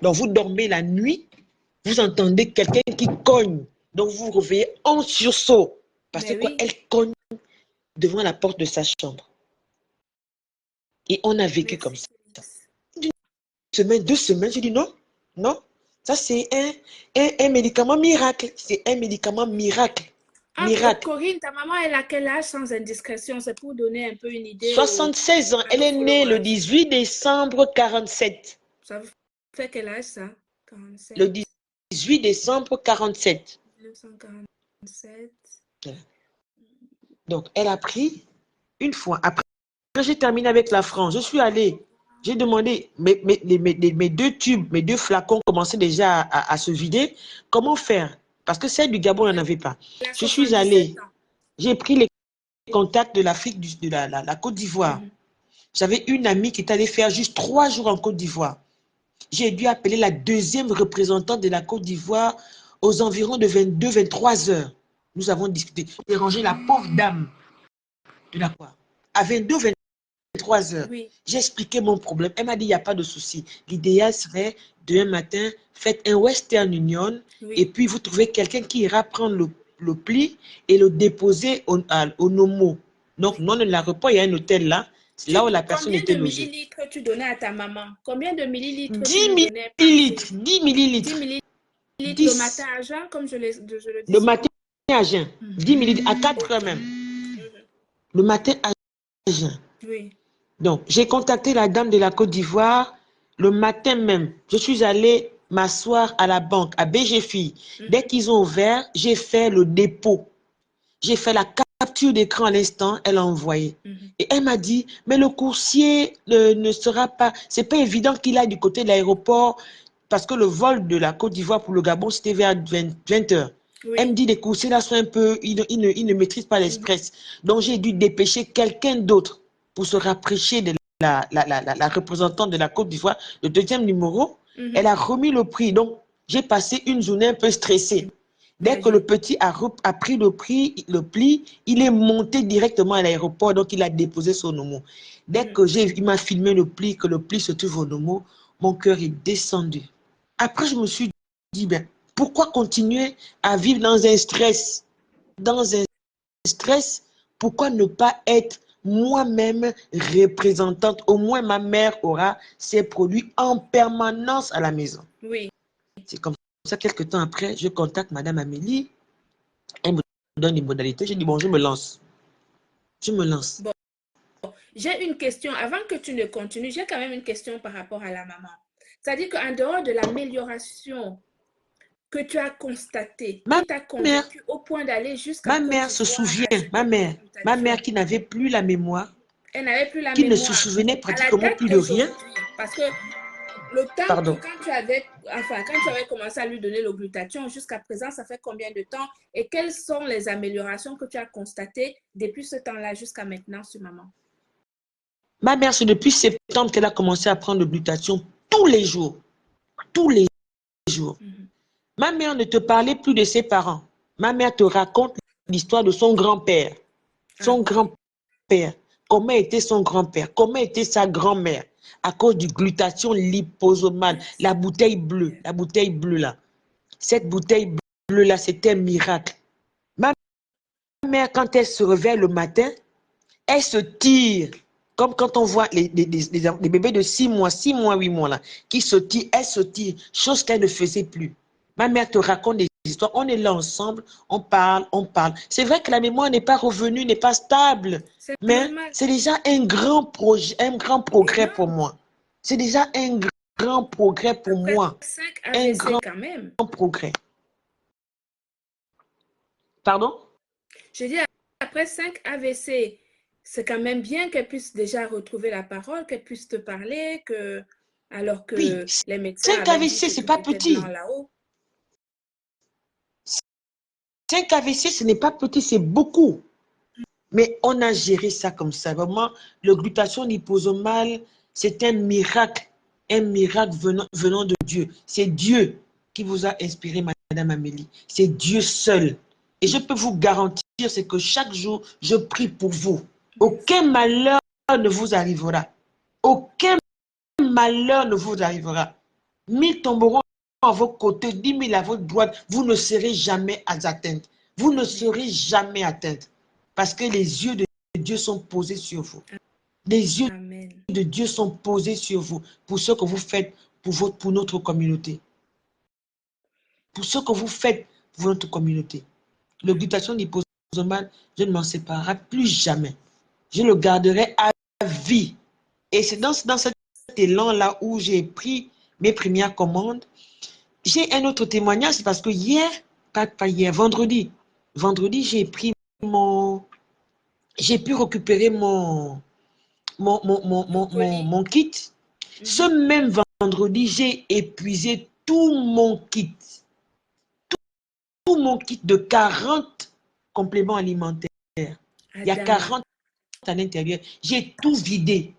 Donc, vous dormez la nuit, vous entendez quelqu'un qui cogne. Donc, vous vous réveillez en sursaut. Parce que Mais quoi, oui. elle cogne devant la porte de sa chambre. Et on a vécu Merci, comme ça. Félix. Une semaine, 2 semaines, j'ai dit non, non. Ça, c'est un médicament miracle. C'est un médicament miracle. Entre Miracle. Corinne, ta maman, elle a quel âge sans indiscrétion? C'est pour donner un peu une idée 76 ans. à Elle nos est née le followers. 18 décembre 47. Ça fait quel âge ça? Le 47, 18 décembre 47. 1947. Donc, elle a pris une fois. Après, j'ai terminé avec la France. Je suis allée. J'ai demandé, mes 2 tubes, mes 2 flacons commençaient déjà à se vider. Comment faire? Parce que celle du Gabon, on n'en avait pas. Elle a Je suis 77 allée. ans. J'ai pris les contacts de l'Afrique, de la Côte d'Ivoire. J'avais une amie qui est allée faire juste 3 jours en Côte d'Ivoire. J'ai dû appeler la deuxième représentante de la Côte d'Ivoire aux environs de 22-23 heures. Nous avons discuté. J'ai rangé la pauvre dame de la Côte. À 22-23 heures, Oui. j'ai expliqué mon problème. Elle m'a dit, il n'y a pas de souci. L'idéal serait, demain matin, faites un Western Union et puis vous trouvez quelqu'un qui ira prendre le pli et le déposer au Nomo. Donc, non, de l'aéroport, il y a un hôtel là. C'est là où la personne Combien était de logée. millilitres tu donnais à ta maman? Combien de millilitres tu 10 lui donnais par jour? millilitres. 10 millilitres. 10 millilitres le 10. matin à jeun, comme je le dis Le souvent. matin à jeun. 10 millilitres à 4 heures même. Le matin à jeun. Oui. Donc, j'ai contacté la dame de la Côte d'Ivoire le matin même. Je suis allée m'asseoir à la banque, à BGFI. Dès qu'ils ont ouvert, j'ai fait le dépôt. J'ai fait la capture d'écran à l'instant, elle a envoyé. Et elle m'a dit, mais le coursier ne sera pas, c'est pas évident qu'il aille du côté de l'aéroport parce que le vol de la Côte d'Ivoire pour le Gabon, c'était vers 20 heures. Oui. Elle me dit, les coursiers là sont un peu, ils ne maîtrisent pas l'Express. Donc, j'ai dû dépêcher quelqu'un d'autre pour se rapprocher de la représentante de la Côte d'Ivoire. Le deuxième numéro, elle a remis le prix. Donc, j'ai passé une journée un peu stressée. Dès que le petit a pris le pli, il est monté directement à l'aéroport, donc il a déposé son Nomo. Dès que il m'a filmé le pli, que le pli se trouve au Nomo, mon cœur est descendu. Après, je me suis dit, ben, pourquoi continuer à vivre dans un stress? Dans un stress, pourquoi ne pas être moi-même représentante? Au moins, ma mère aura ses produits en permanence à la maison. Oui. C'est comme ça, quelques temps après, je contacte Madame Amélie. Elle me donne les modalités. Je dis, bon, je me lance. Je me lance. Bon. J'ai une question. Avant que tu ne continues, j'ai quand même une question par rapport à la maman. C'est-à-dire qu'en dehors de l'amélioration que tu as constatée, qui t'a convaincu au point d'aller jusqu'à Ma mère se souvient, ma mère qui n'avait plus la mémoire, elle n'avait plus la qui mémoire. ne se souvenait À la pratiquement date plus de rien. Parce que le temps que quand tu avais commencé à lui donner le glutathion, jusqu'à présent, ça fait combien de temps? Et quelles sont les améliorations que tu as constatées depuis ce temps-là jusqu'à maintenant sur maman? Ma mère, c'est depuis septembre qu'elle a commencé à prendre le glutathion tous les jours. Tous les jours. Ma mère ne te parlait plus de ses parents. Ma mère te raconte l'histoire de son grand-père. Son grand-père. Comment était son grand-père? Comment était sa grand-mère? À cause du glutathion liposomale. La bouteille bleue là. Cette bouteille bleue là, c'était un miracle. Ma mère, quand elle se réveille le matin, elle se tire. Comme quand on voit les bébés de 6 mois, 8 mois là, qui se tirent, elle se tire, chose qu'elle ne faisait plus. Ma mère te raconte des histoires, on est là ensemble, on parle. C'est vrai que la mémoire n'est pas revenue, n'est pas stable, mais c'est déjà un grand projet, un grand progrès pour moi. C'est déjà un grand progrès pour Après moi. 5 Un AVC grand quand même. progrès. Pardon? Je dis, après 5 AVC, c'est quand même bien qu'elle puisse déjà retrouver la parole, qu'elle puisse te parler, alors Oui, que les médecins 5 avaient dit AVC, que c'est tout pas était blanc petit. là-haut. 5 AVC, ce n'est pas petit, c'est beaucoup. Mais on a géré ça comme ça. Vraiment, le glutathion liposomal, c'est un miracle venant de Dieu. C'est Dieu qui vous a inspiré, Madame Amélie. C'est Dieu seul. Et je peux vous garantir, c'est que chaque jour, je prie pour vous. Aucun malheur ne vous arrivera. Aucun malheur ne vous arrivera. 1000 tomberont à vos côtés, 10 000 à votre droite. Vous ne serez jamais atteinte. Vous ne serez jamais atteinte. Parce que les yeux de Dieu sont posés sur vous. Les yeux Amen. de Dieu sont posés sur vous. Pour ce que vous faites pour notre communauté. Pour ce que vous faites pour notre communauté. Le glutathion liposomal, je ne m'en séparerai plus jamais. Je le garderai à vie. Et c'est dans cet élan-là où j'ai pris mes premières commandes. J'ai un autre témoignage, c'est parce que hier, pas hier, vendredi, j'ai pris j'ai pu récupérer mon kit. Ce même vendredi, j'ai épuisé tout mon kit. Tout mon kit de 40 compléments alimentaires. Il y a 40 à l'intérieur. J'ai tout vidé.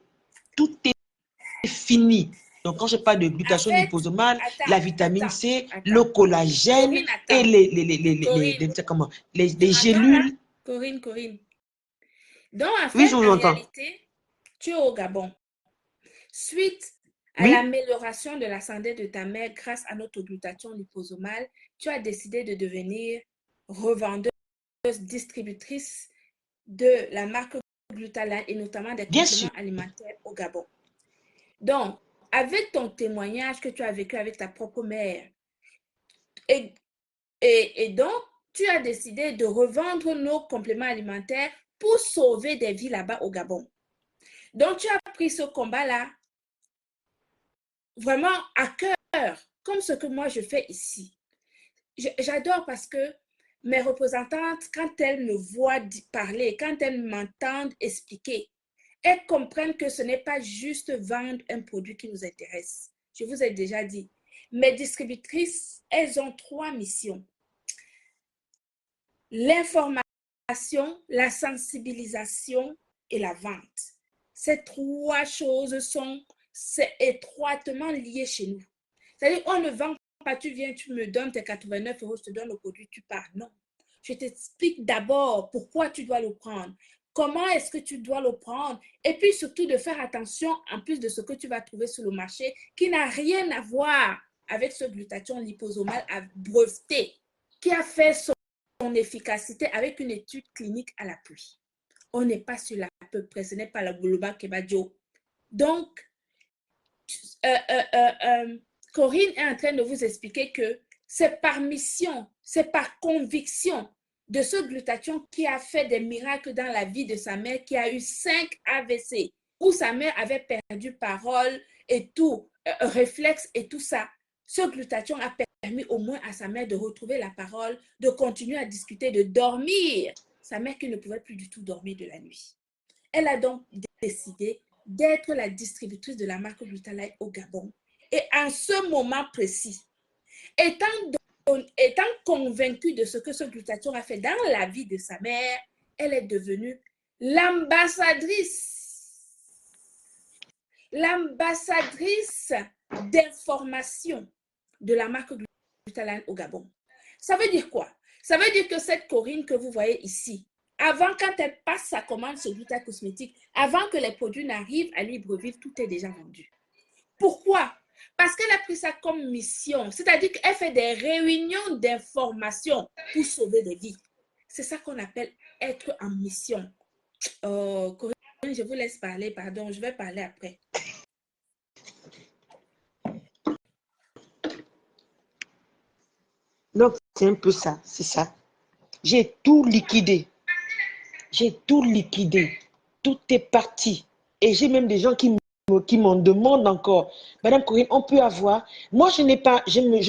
Tout est fini. Donc, quand je parle de glutathion liposomal, la vitamine C, le collagène Corinne, et les gélules. Corinne. Donc, en Oui, fait, je vous en entends. réalité, tu es au Gabon. Suite à Oui. l'amélioration de la santé de ta mère grâce à notre glutathion liposomal, tu as décidé de devenir revendeuse, distributrice de la marque Glutaline et notamment des compléments alimentaires au Gabon. Donc, avec ton témoignage que tu as vécu avec ta propre mère, et donc, tu as décidé de revendre nos compléments alimentaires pour sauver des vies là-bas au Gabon. Donc, tu as pris ce combat-là vraiment à cœur, comme ce que moi je fais ici. J'adore parce que mes représentantes, quand elles me voient parler, quand elles m'entendent expliquer, elles comprennent que ce n'est pas juste vendre un produit qui nous intéresse. Je vous ai déjà dit, mes distributrices, elles ont 3 missions. L'information, la sensibilisation et la vente. Ces 3 choses sont étroitement liées chez nous. C'est-à-dire, on ne vend pas, tu viens, tu me donnes tes 89 €, je te donne le produit, tu pars. Non. Je t'explique d'abord pourquoi tu dois le prendre. Comment est-ce que tu dois le prendre? Et puis surtout de faire attention, en plus de ce que tu vas trouver sur le marché, qui n'a rien à voir avec ce glutathion liposomal à breveter, qui a fait son efficacité avec une étude clinique à l'appui. On n'est pas sur l'à peu près, ce n'est pas le global Kebadio. Donc, Corinne est en train de vous expliquer que c'est par mission, c'est par conviction de ce glutathion qui a fait des miracles dans la vie de sa mère, qui a eu 5 AVC, où sa mère avait perdu parole et tout, réflexe et tout ça. Ce glutathion a permis au moins à sa mère de retrouver la parole, de continuer à discuter, de dormir. Sa mère qui ne pouvait plus du tout dormir de la nuit. Elle a donc décidé d'être la distributrice de la marque Glutaline au Gabon. Et en ce moment précis, étant convaincue de ce que ce glutathion a fait dans la vie de sa mère, elle est devenue l'ambassadrice d'information de la marque Glutaline au Gabon. Ça veut dire quoi? Ça veut dire que cette Corinne que vous voyez ici, avant, quand elle passe sa commande sur Gluta Cosmétique, avant que les produits n'arrivent à Libreville, tout est déjà vendu. Pourquoi? Parce qu'elle a pris ça comme mission, c'est-à-dire qu'elle fait des réunions d'information pour sauver des vies. C'est ça qu'on appelle être en mission. Corinne, je vous laisse parler, pardon, je vais parler après. Donc, c'est un peu ça, c'est ça. J'ai tout liquidé. J'ai tout liquidé. Tout est parti. Et j'ai même des gens qui qui m'en demandent encore. Madame Corinne, on peut avoir. Moi, je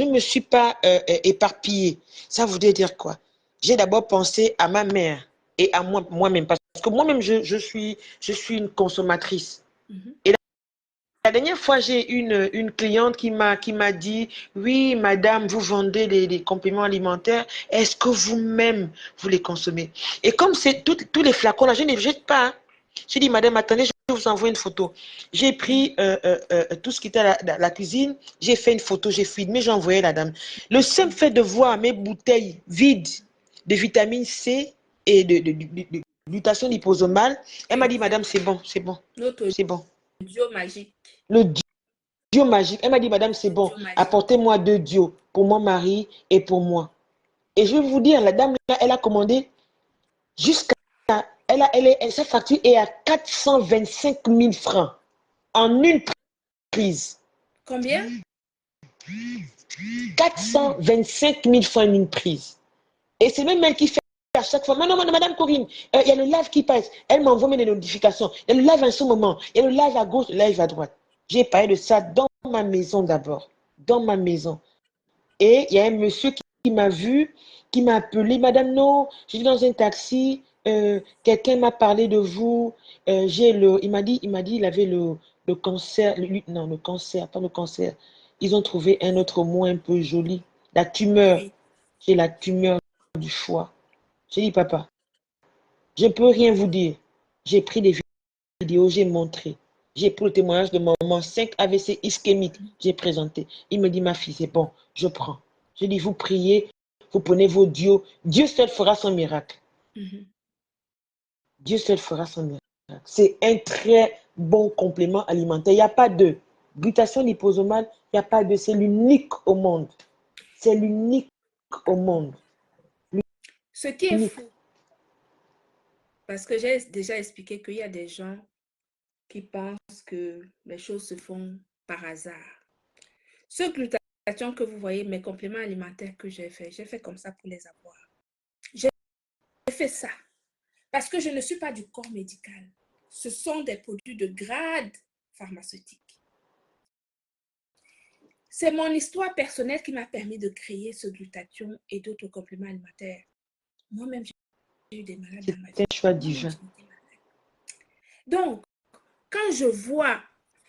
me suis pas éparpillée. Ça voudrait dire quoi? J'ai d'abord pensé à ma mère et à moi-même. Parce que moi-même, je suis une consommatrice. Et la dernière fois, j'ai une cliente qui m'a dit, oui, madame, vous vendez des compléments alimentaires. Est-ce que vous-même, vous les consommez? Et comme c'est tous les flacons là, je ne les jette pas. Hein. J'ai dit, madame, attendez, je vous envoie une photo. J'ai pris tout ce qui était à la cuisine, j'ai fait une photo, j'ai filmé, j'ai envoyé à la dame. Le simple fait de voir mes bouteilles vides de vitamine C et de glutation liposomale, elle m'a dit, madame, c'est bon, c'est bon, c'est bon. Duo magique. Le duo magique, elle m'a dit, madame, c'est bon, apportez-moi 2 duos pour mon mari et pour moi. Et je vais vous dire, la dame, là, elle a commandé jusqu'à sa facture est à 425 000 francs en une prise. Combien? 425 000 francs en une prise. Et c'est même elle qui fait à chaque fois. Non, madame Corinne, il y a le live qui passe. Elle m'envoie même des notifications. Il y a le live en ce moment. Il y a le live à gauche, le live à droite. J'ai parlé de ça dans ma maison d'abord. Dans ma maison. Et il y a un monsieur qui m'a vu, qui m'a appelé. Madame, non, j'étais dans un taxi. Quelqu'un m'a parlé de vous. Il m'a dit, il avait le cancer. Non, le cancer, pas le cancer. Ils ont trouvé un autre mot un peu joli. La tumeur. Oui. J'ai la tumeur du foie. J'ai dit, papa, je ne peux rien vous dire. J'ai pris des vidéos, j'ai montré. J'ai pris le témoignage de mon maman, 5 AVC ischémiques, j'ai présenté. Il me dit, ma fille, c'est bon, je prends. Je dis, vous priez, vous prenez vos dios. Dieu seul fera son miracle. Dieu seul fera son miracle. C'est un très bon complément alimentaire. Il n'y a pas de glutation liposomale, il n'y a pas de. C'est l'unique au monde. C'est l'unique au monde. Ce qui est fou, parce que j'ai déjà expliqué qu'il y a des gens qui pensent que les choses se font par hasard. Ce glutathion que vous voyez, mes compléments alimentaires que j'ai fait comme ça pour les avoir. J'ai fait ça parce que je ne suis pas du corps médical. Ce sont des produits de grade pharmaceutique. C'est mon histoire personnelle qui m'a permis de créer ce glutathion et d'autres compléments alimentaires. Moi-même, j'ai eu des malades dans ma vie. C'est un choix divin. Donc, quand je vois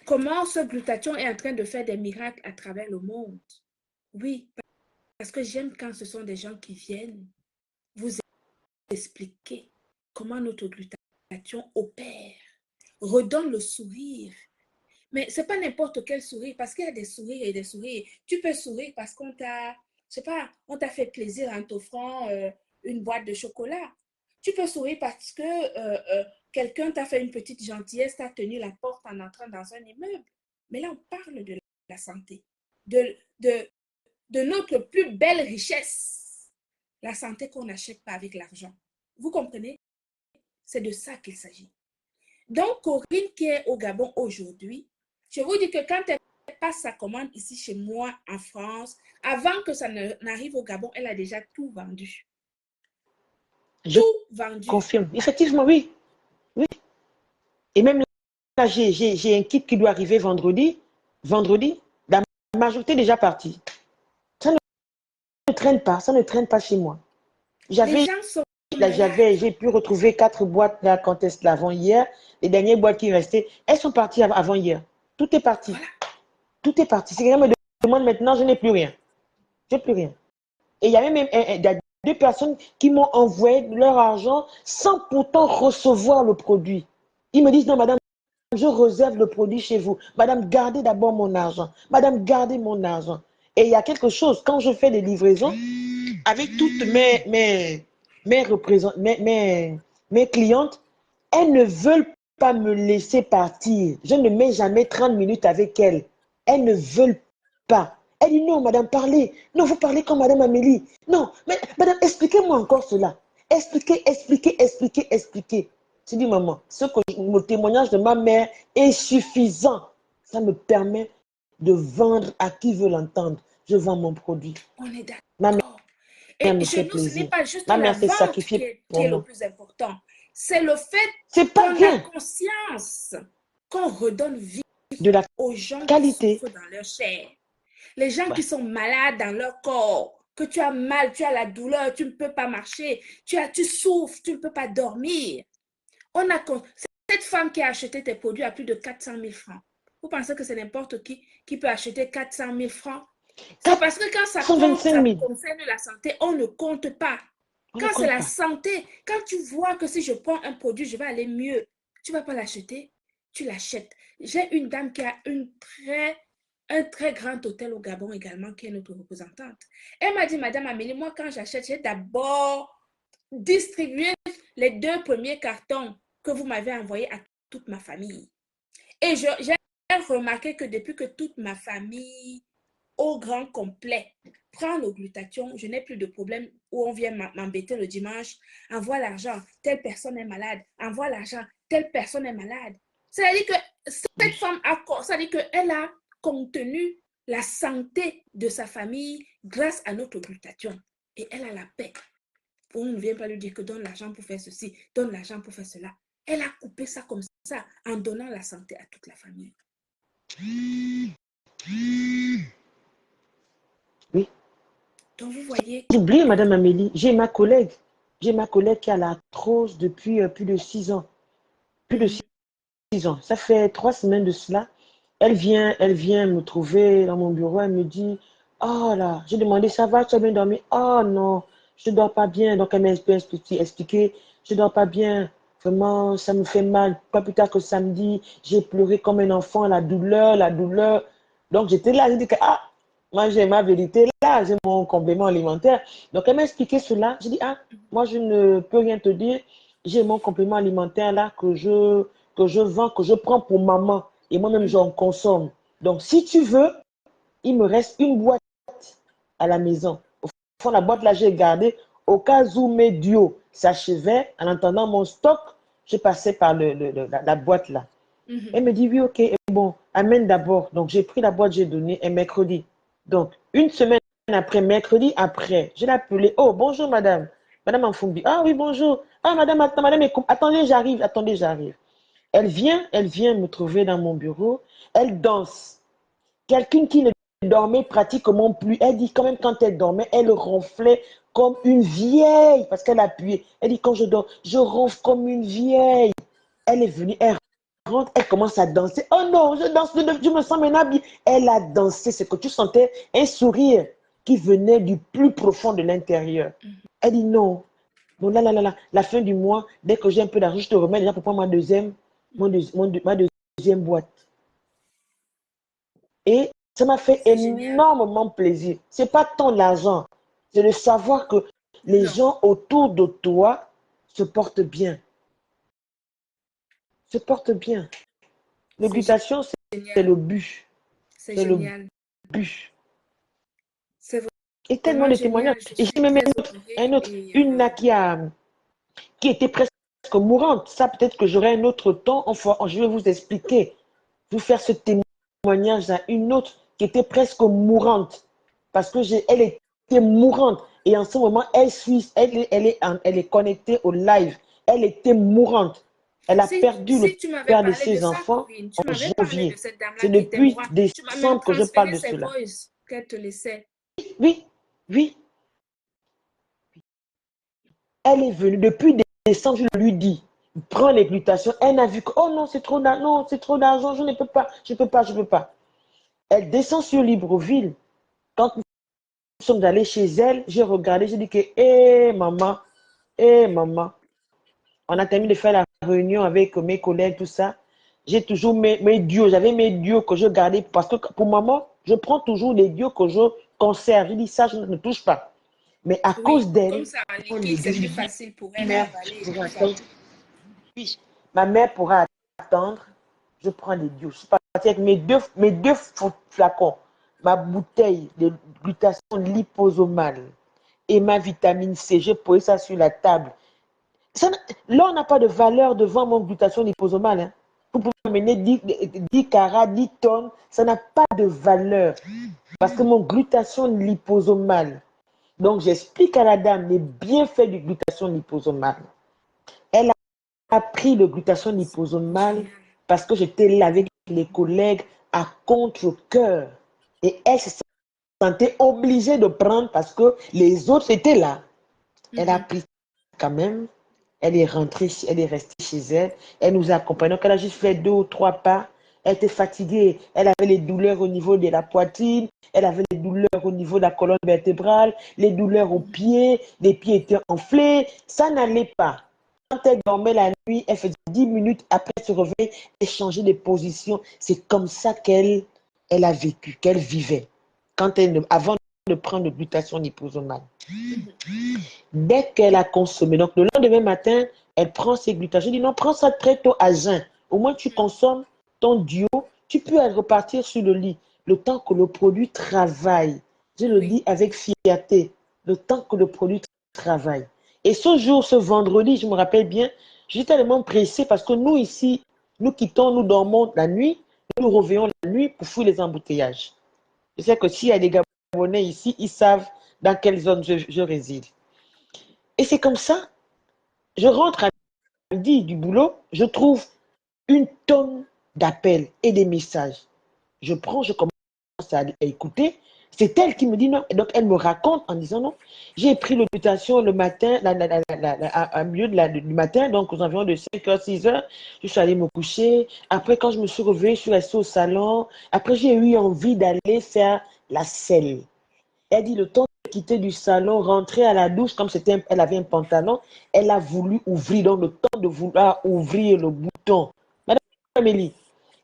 comment ce glutathion est en train de faire des miracles à travers le monde, oui, parce que j'aime quand ce sont des gens qui viennent vous expliquer comment notre glutathion opère, redonne le sourire. Mais ce n'est pas n'importe quel sourire, parce qu'il y a des sourires et des sourires. Tu peux sourire parce qu'on t'a, je sais pas, on t'a fait plaisir en t'offrant une boîte de chocolat. Tu peux sourire parce que quelqu'un t'a fait une petite gentillesse, t'a tenu la porte en entrant dans un immeuble. Mais là, on parle de la santé, de notre plus belle richesse, la santé qu'on n'achète pas avec l'argent. Vous comprenez? C'est de ça qu'il s'agit. Donc, Corinne qui est au Gabon aujourd'hui, je vous dis que quand elle passe sa commande ici chez moi en France, avant que ça n'arrive au Gabon, elle a déjà tout vendu. Je confirme. Effectivement, oui. Oui. Et même là, j'ai un kit qui doit arriver vendredi. La majorité est déjà partie. Ça ne traîne pas. Ça ne traîne pas chez moi. J'ai pu retrouver 4 boîtes là quand est-ce l'avant-hier. Les dernières boîtes qui restaient, elles sont parties avant-hier. Tout est parti. Voilà. Tout est parti. Si quelqu'un me demande maintenant, je n'ai plus rien. Je n'ai plus rien. Et il y a même 2 personnes qui m'ont envoyé leur argent sans pourtant recevoir le produit. Ils me disent, non, madame, je réserve le produit chez vous. Madame, gardez d'abord mon argent. Madame, gardez mon argent. Et il y a quelque chose, quand je fais des livraisons, avec toutes mes clientes, elles ne veulent pas me laisser partir. Je ne mets jamais 30 minutes avec elles. Elles ne veulent pas. Elle dit non, madame, parlez. Non, vous parlez comme madame Amélie. Non, mais madame, expliquez-moi encore cela. Expliquez. Je dis, maman, le témoignage de ma mère est suffisant. Ça me permet de vendre à qui veut l'entendre. Je vends mon produit. On est d'accord. Ma mère et chez nous, ce n'est pas juste la vente qui est le plus important. C'est le fait qu'on a conscience qu'on redonne vie de la aux gens qualité. qui souffrent dans leur chair. Les gens qui sont malades dans leur corps, que tu as mal, tu as la douleur, tu ne peux pas marcher, tu souffres, tu ne peux pas dormir. Cette femme qui a acheté tes produits à plus de 400 000 francs. Vous pensez que c'est n'importe qui peut acheter 400 000 francs? C'est parce que quand ça concerne la santé, on ne compte pas. Quand c'est la santé, quand tu vois que si je prends un produit, je vais aller mieux, tu ne vas pas l'acheter, tu l'achètes. J'ai une dame qui a un très grand hôtel au Gabon également, qui est notre représentante. Elle m'a dit, Madame Amélie, moi quand j'achète, j'ai d'abord distribué les 2 premiers cartons que vous m'avez envoyés à toute ma famille. Et j'ai remarqué que depuis que toute ma famille au grand complet prend le glutathion, je n'ai plus de problème où on vient m'embêter le dimanche, envoie l'argent, telle personne est malade, envoie l'argent, telle personne est malade. C'est-à-dire que cette femme qu'elle a contenu la santé de sa famille grâce à notre glutathion. Et elle a la paix. On ne vient pas lui dire que donne l'argent pour faire ceci, donne l'argent pour faire cela. Elle a coupé ça comme ça en donnant la santé à toute la famille. Oui. Donc vous voyez. J'oublie, Madame Amélie, j'ai ma collègue qui a l'arthrose depuis plus de 6 ans. Plus de 6 ans. Ça fait 3 semaines de cela. Elle vient me trouver dans mon bureau. Elle me dit, oh là, j'ai demandé, ça va, tu as bien dormi? Oh non, je ne dors pas bien. Donc elle m'a expliqué, je ne dors pas bien. Vraiment, ça me fait mal. Pas plus tard que samedi, j'ai pleuré comme un enfant, la douleur. Donc j'étais là, j'ai dit que, moi j'ai ma vérité là, j'ai mon complément alimentaire. Donc elle m'a expliqué cela. J'ai dit, moi je ne peux rien te dire. J'ai mon complément alimentaire là que je vends, que je prends pour maman. Et moi-même, j'en consomme. Donc, si tu veux, il me reste une boîte à la maison. Au fond, la boîte là, j'ai gardé au cas où mes duos s'achevaient. En attendant mon stock, je passais par la boîte là. Elle me dit, oui, ok, et bon, amène d'abord. Donc, j'ai pris la boîte, j'ai donné un mercredi. Donc, une semaine après, mercredi après, je l'ai appelée. Oh, bonjour, madame. Madame Amfumbi. Ah oui, bonjour. Ah, madame, attendez, j'arrive. Elle vient me trouver dans mon bureau. Elle danse. Quelqu'un qui ne dormait pratiquement plus. Elle dit quand même quand elle dormait, elle ronflait comme une vieille. Parce qu'elle appuyait. Elle dit quand je dors, je ronfle comme une vieille. Elle est venue, elle rentre, elle commence à danser. Oh non, je danse, je me sens maintenant bien. Elle a dansé. C'est que tu sentais un sourire qui venait du plus profond de l'intérieur. Elle dit non. Bon, là, la fin du mois, dès que j'ai un peu d'argent, je te remets déjà pour prendre ma deuxième boîte. Et ça m'a fait énormément plaisir. Ce n'est pas tant l'argent, c'est de savoir que les gens autour de toi se portent bien. Le glutathion, c'est le but. C'est génial. Le but. C'est vrai. Et tellement de témoignages. Et j'ai même une qui était presque mourante. Ça, peut-être que j'aurai un autre temps. Enfin, je vais vous expliquer. Vous faire ce témoignage à une autre qui était presque mourante. Parce que elle était mourante. Et en ce moment, elle est connectée au live. Elle était mourante. Elle a perdu le père de ses enfants en janvier. C'est depuis décembre que je parle de cela. Qu'elle te laissait. Oui. Elle est venue depuis décembre, je lui dis, prends les glutations. Elle a vu que, oh non, c'est trop d'argent, je ne peux pas, je peux pas. Elle descend sur Libreville. Quand nous sommes allés chez elle, j'ai regardé, j'ai dit que, maman, on a terminé de faire la réunion avec mes collègues, tout ça. J'ai toujours mes duos, j'avais mes duos que je gardais parce que pour maman, je prends toujours les duos que je conserve. Je dis ça, je ne touche pas. Mais à cause d'elle, comme ça, c'est plus facile pour elle. Ma mère pourra attendre. Je prends les duos. Je suis partie avec mes deux flacons, ma bouteille de glutathion liposomale et ma vitamine C. J'ai posé ça sur la table. Là, on n'a pas de valeur devant mon glutathion liposomale. Hein. Vous pouvez amener 10 carats, 10 tonnes. Ça n'a pas de valeur. Parce que mon glutathion liposomale. Donc, j'explique à la dame les bienfaits du glutathion liposomale. Elle a pris le glutathion liposomale parce que j'étais là avec les collègues à contre-cœur. Et elle se sentait obligée de prendre parce que les autres étaient là. Elle a pris quand même. Elle est rentrée, elle est restée chez elle. Elle nous a accompagnés. Donc, elle a juste fait 2 ou 3 pas. Elle était fatiguée. Elle avait les douleurs au niveau de la poitrine. Elle avait les douleurs au niveau de la colonne vertébrale. Les douleurs aux pieds. Les pieds étaient enflés. Ça n'allait pas. Quand elle dormait la nuit, elle faisait 10 minutes. Après, elle se réveillait et changeait de position. C'est comme ça qu'elle a vécu, qu'elle vivait. Avant de prendre le glutathion liposomale. Dès qu'elle a consommé, donc le lendemain matin, elle prend ses glutations. Je dis non, prends ça très tôt à jeun. Au moins, tu consommes ton duo. Tu peux repartir sur le lit. Le temps que le produit travaille. Je le dis avec fierté. Le temps que le produit travaille. Et ce jour, ce vendredi, je me rappelle bien, j'étais tellement pressée parce que nous ici, nous quittons, nous dormons la nuit, nous revenons la nuit pour fuir les embouteillages. Je sais que s'il y a des Gabonais ici, ils savent dans quelle zone je réside. Et c'est comme ça, je rentre à midi du boulot, je trouve une tonne d'appels et des messages. Je commence à écouter. C'est elle qui me dit non. Et donc, elle me raconte en disant non. J'ai pris le glutathion le matin, à milieu du matin, donc aux environs de 5h, 6h. Je suis allée me coucher. Après, quand je me suis réveillée, je suis restée au salon. Après, j'ai eu envie d'aller faire la selle. Elle dit le temps de quitter du salon, rentrer à la douche, comme elle avait un pantalon, elle a voulu ouvrir, donc le temps de vouloir ouvrir le bouton. Madame Amélie,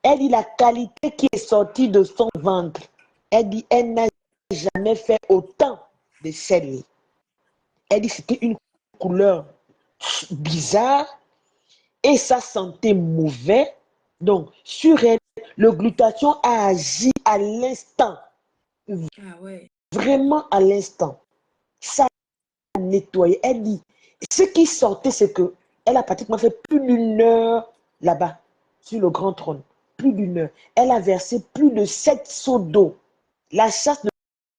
elle dit la qualité qui est sortie de son ventre. Elle dit elle n'a jamais fait autant de sel. Elle dit c'était une couleur bizarre et ça sentait mauvais. Donc sur elle, le glutathion a agi à l'instant. Ah ouais. Vraiment à l'instant. Ça a nettoyé. Elle dit, ce qui sortait, c'est que elle a pratiquement fait plus d'1 heure là-bas, sur le grand trône. Plus d'1 heure. Elle a versé plus de 7 seaux d'eau. La chasse ne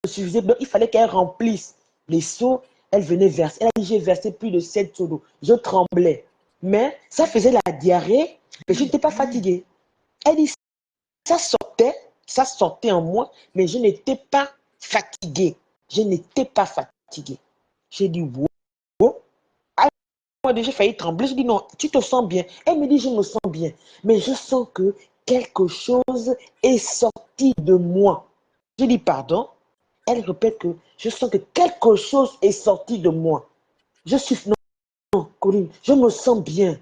suffisait pas. Donc, il fallait qu'elle remplisse les seaux. Elle venait verser. Elle a dit, j'ai versé plus de 7 seaux d'eau. Je tremblais. Mais ça faisait la diarrhée, mais je n'étais pas fatiguée. Elle dit, ça sortait en moi, mais je n'étais pas fatiguée. Je n'étais pas fatiguée. J'ai dit, wow. Moi, déjà, j'ai failli trembler. Je dis, non, tu te sens bien. Elle me dit, je me sens bien. Mais je sens que quelque chose est sorti de moi. Je dis, pardon. Elle répète que je sens que quelque chose est sorti de moi. Je suis, non, Corinne, je me sens bien.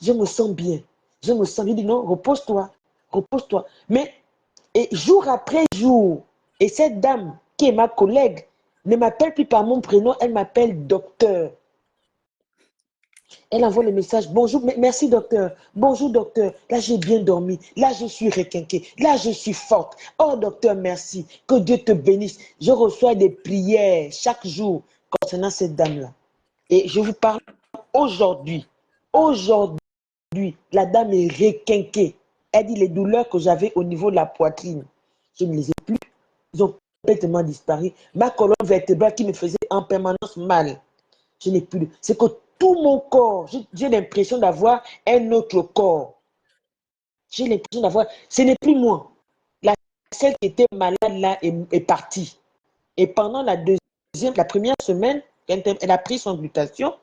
Je me sens bien. Je me sens bien. Je dis, non, repose-toi. Repose-toi. Mais, et jour après jour, et cette dame qui est ma collègue ne m'appelle plus par mon prénom, elle m'appelle docteur. Elle envoie le message, bonjour, merci docteur, bonjour docteur, là j'ai bien dormi, là je suis requinquée, là je suis forte. Oh docteur, merci, que Dieu te bénisse. Je reçois des prières chaque jour concernant cette dame-là. Et je vous parle aujourd'hui, la dame est requinquée. Elle dit les douleurs que j'avais au niveau de la poitrine, je ne les ai plus, ils ont complètement disparu. Ma colonne vertébrale qui me faisait en permanence mal, je n'ai plus. C'est que tout mon corps, j'ai l'impression d'avoir un autre corps. J'ai l'impression d'avoir, ce n'est plus moi. Celle qui était malade là est partie. Et pendant la première semaine, elle a pris son glutathion,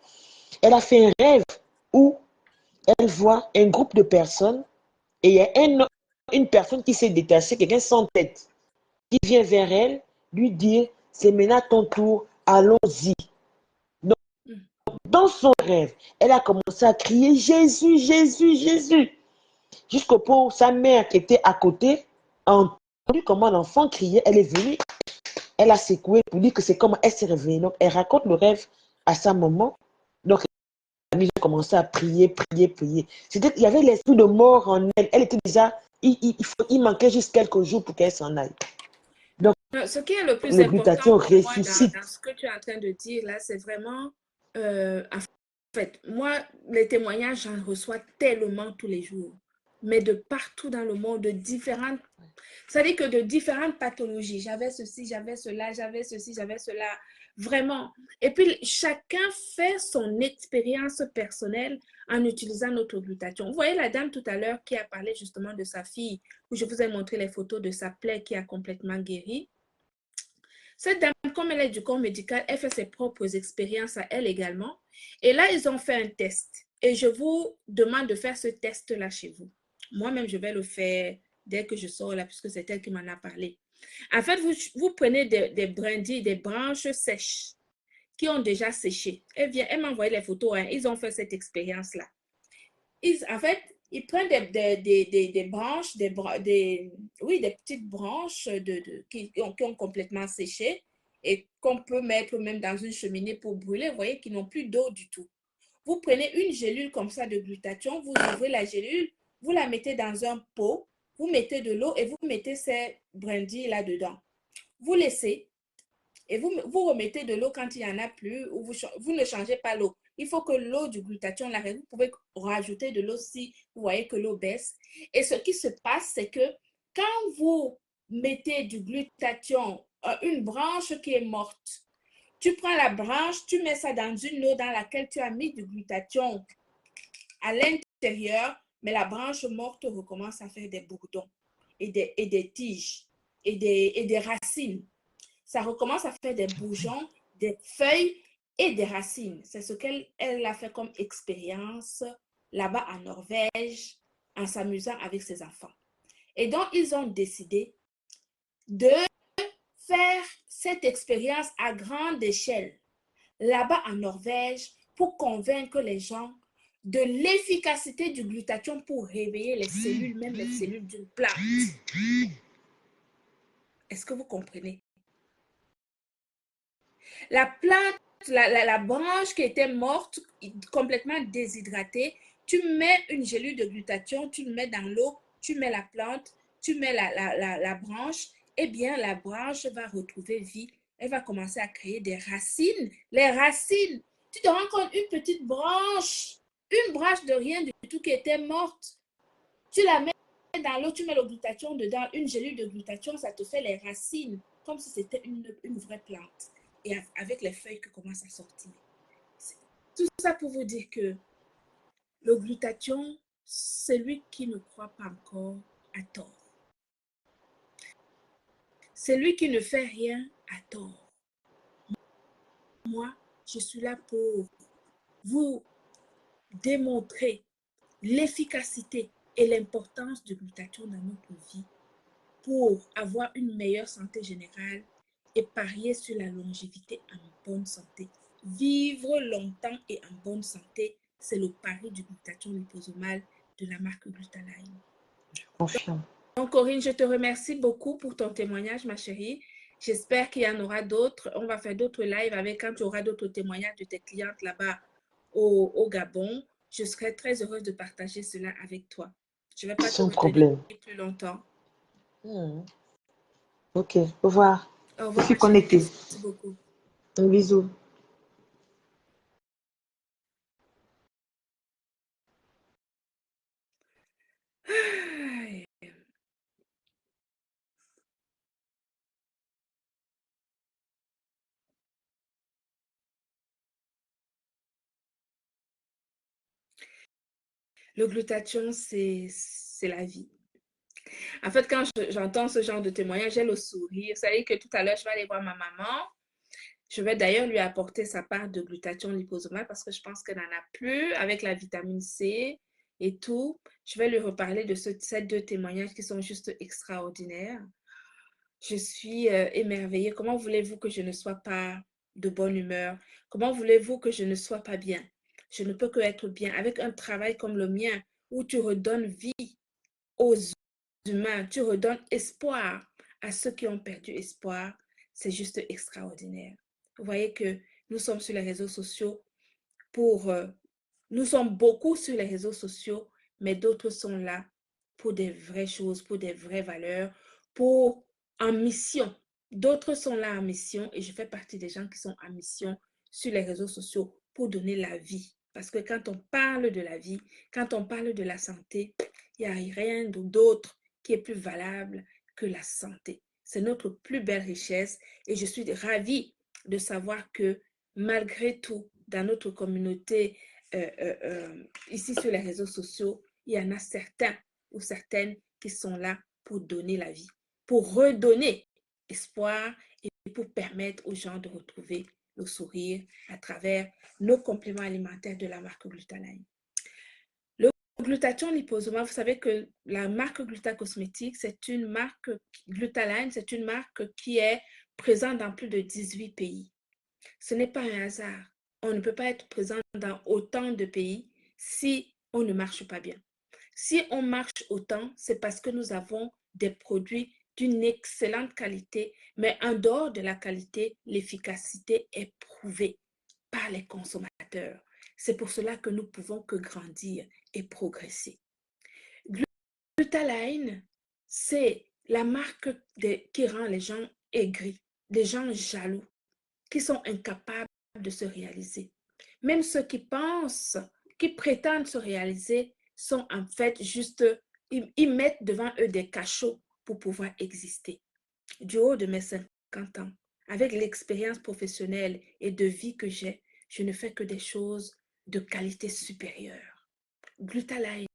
elle a fait un rêve où elle voit un groupe de personnes et il y a une personne qui s'est détachée, quelqu'un sans tête, qui vient vers elle, lui dire, c'est maintenant ton tour, allons-y. Dans son rêve, elle a commencé à crier Jésus, Jésus, Jésus. Jusqu'au point où sa mère qui était à côté a entendu comment l'enfant criait. Elle est venue, elle a secoué pour dire que c'est comment elle s'est réveillée. Donc, elle raconte le rêve à sa maman. Donc, elle a commencé à prier, prier, prier. Il y avait l'esprit de mort en elle. Elle était déjà, il manquait juste quelques jours pour qu'elle s'en aille. Donc, ce qui est le plus le important glutathion pour moi ressuscite. dans ce que tu es en train de dire là, c'est vraiment, en fait, moi, les témoignages, j'en reçois tellement tous les jours, mais de partout dans le monde, de différentes, c'est-à-dire que de différentes pathologies. J'avais ceci, j'avais cela, j'avais ceci, j'avais cela, vraiment. Et puis, chacun fait son expérience personnelle en utilisant notre glutathion. Vous voyez la dame tout à l'heure qui a parlé justement de sa fille, où je vous ai montré les photos de sa plaie qui a complètement guéri. Cette dame, comme elle est du corps médical, elle fait ses propres expériences à elle également. Et là, ils ont fait un test. Et je vous demande de faire ce test-là chez vous. Moi-même, je vais le faire dès que je sors là, puisque c'est elle qui m'en a parlé. En fait, vous prenez des brindilles, des branches sèches qui ont déjà séché. Elle m'a envoyé les photos. Hein. Ils ont fait cette expérience-là. En fait, ils prennent des branches, des petites branches qui ont complètement séché et qu'on peut mettre même dans une cheminée pour brûler, vous voyez, qui n'ont plus d'eau du tout. Vous prenez une gélule comme ça de glutathion, vous ouvrez la gélule, vous la mettez dans un pot, vous mettez de l'eau et vous mettez ces brindilles là-dedans. Vous laissez et vous remettez de l'eau quand il n'y en a plus ou vous ne changez pas l'eau. Il faut que l'eau du glutathion, vous pouvez rajouter de l'eau si vous voyez que l'eau baisse. Et ce qui se passe, c'est que quand vous mettez du glutathion, une branche qui est morte, tu prends la branche, tu mets ça dans une eau dans laquelle tu as mis du glutathion à l'intérieur, mais la branche morte recommence à faire des bourdons et des tiges et des racines. Ça recommence à faire des bourgeons, des feuilles et des racines. C'est ce qu'elle a fait comme expérience là-bas en Norvège, en s'amusant avec ses enfants. Et donc, ils ont décidé de faire cette expérience à grande échelle là-bas en Norvège pour convaincre les gens de l'efficacité du glutathion pour réveiller les cellules, même les cellules d'une plante. Est-ce que vous comprenez? La plante, la branche qui était morte, complètement déshydratée, tu mets une gélule de glutathion, tu le mets dans l'eau, tu mets la plante, tu mets la branche, eh bien, la branche va retrouver vie. Elle va commencer à créer des racines. Les racines, tu te rends compte, une petite branche, une branche de rien du tout qui était morte, tu la mets dans l'eau, tu mets le glutathion dedans, une gélule de glutathion, ça te fait les racines, comme si c'était une vraie plante. Et avec les feuilles qui commencent à sortir. Tout ça pour vous dire que le glutathion, celui qui ne croit pas encore a tort. Celui qui ne fait rien a tort. Moi, je suis là pour vous démontrer l'efficacité et l'importance du glutathion dans notre vie pour avoir une meilleure santé générale et parier sur la longévité en bonne santé. Vivre longtemps et en bonne santé, c'est le pari du glutathion liposomal de la marque Glutalign. Je confirme. Donc, Corinne, je te remercie beaucoup pour ton témoignage, ma chérie. J'espère qu'il y en aura d'autres. On va faire d'autres lives avec quand tu auras d'autres témoignages de tes clientes là-bas au Gabon. Je serai très heureuse de partager cela avec toi. Je ne vais pas Sans te problème. plus longtemps. Ok, au revoir. Au revoir, Je suis ma chérie. connectée. Merci beaucoup. Un bisou. Le glutathion, c'est la vie. En fait, quand j'entends ce genre de témoignage, j'ai le sourire. Ça veut dire que tout à l'heure, je vais aller voir ma maman. Je vais d'ailleurs lui apporter sa part de glutathion liposomal parce que je pense qu'elle n'en a plus avec la vitamine C et tout. Je vais lui reparler de ces deux témoignages qui sont juste extraordinaires. Je suis émerveillée. Comment voulez-vous que je ne sois pas de bonne humeur? Comment voulez-vous que je ne sois pas bien? Je ne peux que être bien. Avec un travail comme le mien où tu redonnes vie aux humains, tu redonnes espoir à ceux qui ont perdu espoir, c'est juste extraordinaire. Vous voyez que nous sommes sur les réseaux sociaux nous sommes beaucoup sur les réseaux sociaux, mais d'autres sont là pour des vraies choses, pour des vraies valeurs, en mission. D'autres sont là en mission et je fais partie des gens qui sont en mission sur les réseaux sociaux pour donner la vie. Parce que quand on parle de la vie, quand on parle de la santé, il n'y a rien d'autre qui est plus valable que la santé. C'est notre plus belle richesse et je suis ravie de savoir que malgré tout, dans notre communauté ici sur les réseaux sociaux, il y en a certains ou certaines qui sont là pour donner la vie, pour redonner espoir et pour permettre aux gens de retrouver le sourire à travers nos compléments alimentaires de la marque Glutaline. Le glutathion liposoma, vous savez que la marque Gluta Cosmétique, c'est une marque, Glutaline, c'est une marque qui est présente dans plus de 18 pays. Ce n'est pas un hasard. On ne peut pas être présent dans autant de pays si on ne marche pas bien. Si on marche autant, c'est parce que nous avons des produits d'une excellente qualité, mais en dehors de la qualité, l'efficacité est prouvée par les consommateurs. C'est pour cela que nous pouvons que grandir et progresser. Glutaline, c'est la marque qui rend les gens aigris, les gens jaloux, qui sont incapables de se réaliser. Même ceux qui pensent, qui prétendent se réaliser, sont en fait juste, ils mettent devant eux des cachots pour pouvoir exister. Du haut de mes 50 ans, avec l'expérience professionnelle et de vie que j'ai, je ne fais que des choses de qualité supérieure. Glutaline,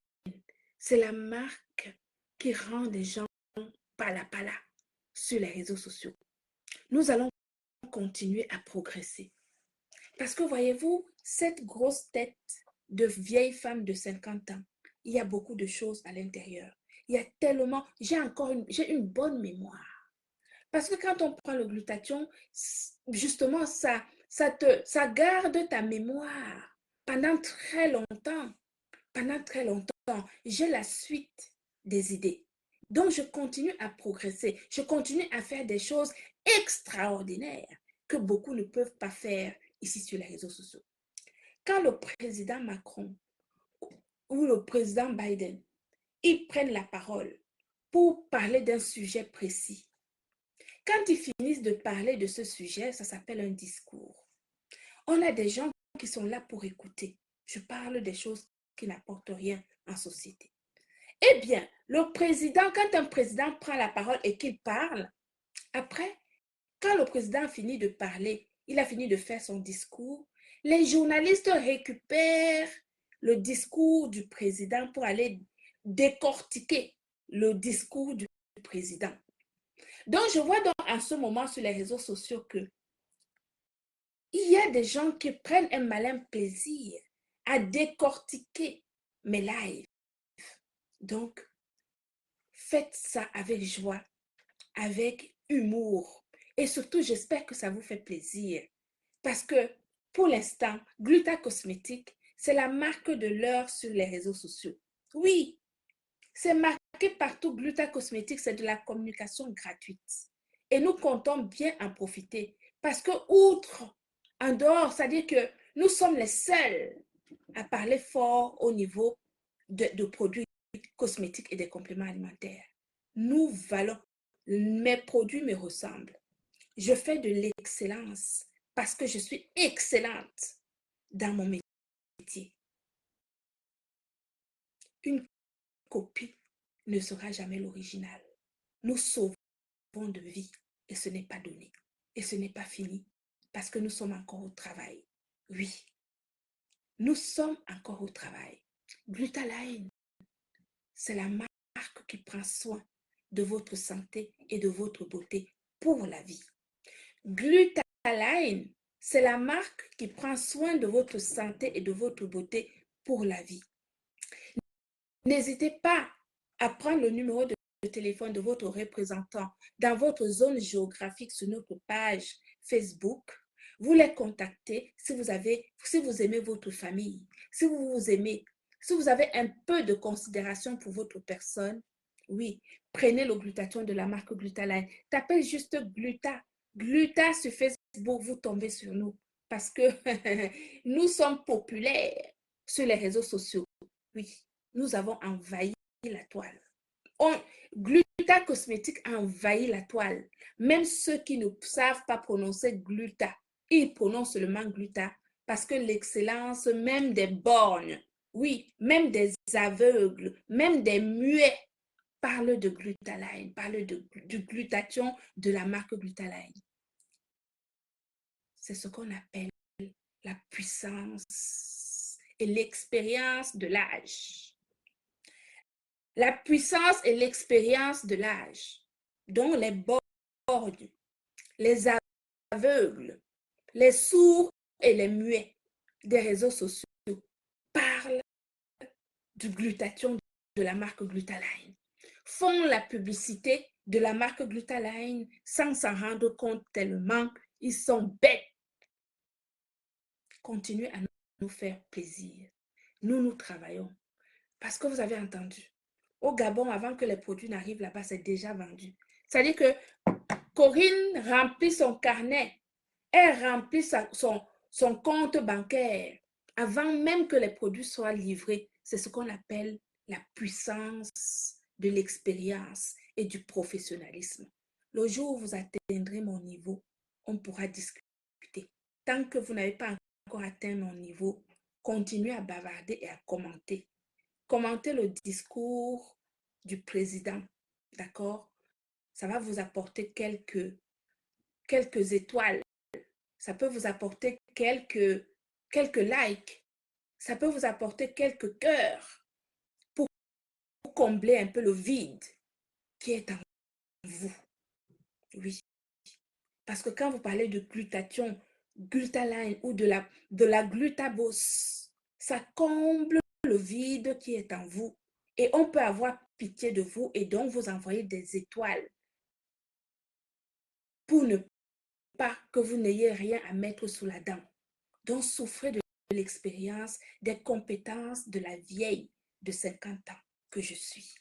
c'est la marque qui rend les gens pala sur les réseaux sociaux. Nous allons continuer à progresser. Parce que voyez-vous, cette grosse tête de vieille femme de 50 ans, il y a beaucoup de choses à l'intérieur. Il y a tellement, j'ai une bonne mémoire. Parce que quand on prend le glutathion, justement, ça garde ta mémoire pendant très longtemps. Pendant très longtemps, j'ai la suite des idées. Donc, je continue à progresser. Je continue à faire des choses extraordinaires que beaucoup ne peuvent pas faire ici sur les réseaux sociaux. Quand le président Macron ou le président Biden, ils prennent la parole pour parler d'un sujet précis, quand ils finissent de parler de ce sujet, ça s'appelle un discours. On a des gens qui sont là pour écouter. Je parle des choses qui n'apportent rien en société. Eh bien, quand un président prend la parole et qu'il parle, après, quand le président finit de parler, il a fini de faire son discours, les journalistes récupèrent le discours du président pour aller décortiquer le discours du président. Donc, je vois donc en ce moment sur les réseaux sociaux que il y a des gens qui prennent un malin plaisir à décortiquer mes lives. Donc, faites ça avec joie, avec humour. Et surtout, j'espère que ça vous fait plaisir. Parce que, pour l'instant, Gluta Cosmétique, c'est la marque de l'heure sur les réseaux sociaux. Oui, c'est marqué partout. Gluta Cosmétique, c'est de la communication gratuite. Et nous comptons bien en profiter. Parce que, en dehors, c'est-à-dire que nous sommes les seuls à parler fort au niveau de produits cosmétiques et des compléments alimentaires. Nous valons. Mes produits me ressemblent. Je fais de l'excellence parce que je suis excellente dans mon métier. Une copie ne sera jamais l'original. Nous sauvons de vie et ce n'est pas donné. Et ce n'est pas fini parce que nous sommes encore au travail. Oui, nous sommes encore au travail. Glutaline, c'est la marque qui prend soin de votre santé et de votre beauté pour la vie. Glutaline, c'est la marque qui prend soin de votre santé et de votre beauté pour la vie. N'hésitez pas à prendre le numéro de téléphone de votre représentant dans votre zone géographique sur notre page Facebook. Vous les contactez si vous aimez votre famille, si vous vous aimez, si vous avez un peu de considération pour votre personne. Oui, prenez le glutathion de la marque Glutaline. Tapez juste Gluta sur Facebook, vous tombez sur nous parce que nous sommes populaires sur les réseaux sociaux. Oui, nous avons envahi la toile. Gluta Cosmétique a envahi la toile. Même ceux qui ne savent pas prononcer Gluta, ils prononcent seulement Gluta parce que l'excellence, même des borgnes, oui, même des aveugles, même des muets, parlent de Glutaline, parlent du glutathion de la marque Glutaline. C'est ce qu'on appelle la puissance et l'expérience de l'âge. La puissance et l'expérience de l'âge, dont les bords, les aveugles, les sourds et les muets des réseaux sociaux parlent du glutathion de la marque Glutaline, font la publicité de la marque Glutaline sans s'en rendre compte tellement ils sont bêtes. Continuez à nous faire plaisir. Nous travaillons. Parce que vous avez entendu, au Gabon, avant que les produits n'arrivent là-bas, c'est déjà vendu. C'est-à-dire que Corinne remplit son carnet, elle remplit son compte bancaire avant même que les produits soient livrés. C'est ce qu'on appelle la puissance de l'expérience et du professionnalisme. Le jour où vous atteindrez mon niveau, on pourra discuter. Tant que vous n'avez pas encore atteint mon niveau, continuez à bavarder et à commenter. Commentez le discours du président, d'accord? Ça va vous apporter quelques étoiles. Ça peut vous apporter quelques likes. Ça peut vous apporter quelques cœurs pour combler un peu le vide qui est en vous. Oui. Parce que quand vous parlez de glutathion, Glutaline ou de la glutabose, ça comble le vide qui est en vous. Et on peut avoir pitié de vous et donc vous envoyer des étoiles pour ne pas que vous n'ayez rien à mettre sous la dent. Donc souffrez de l'expérience, des compétences de la vieille de 50 ans que je suis.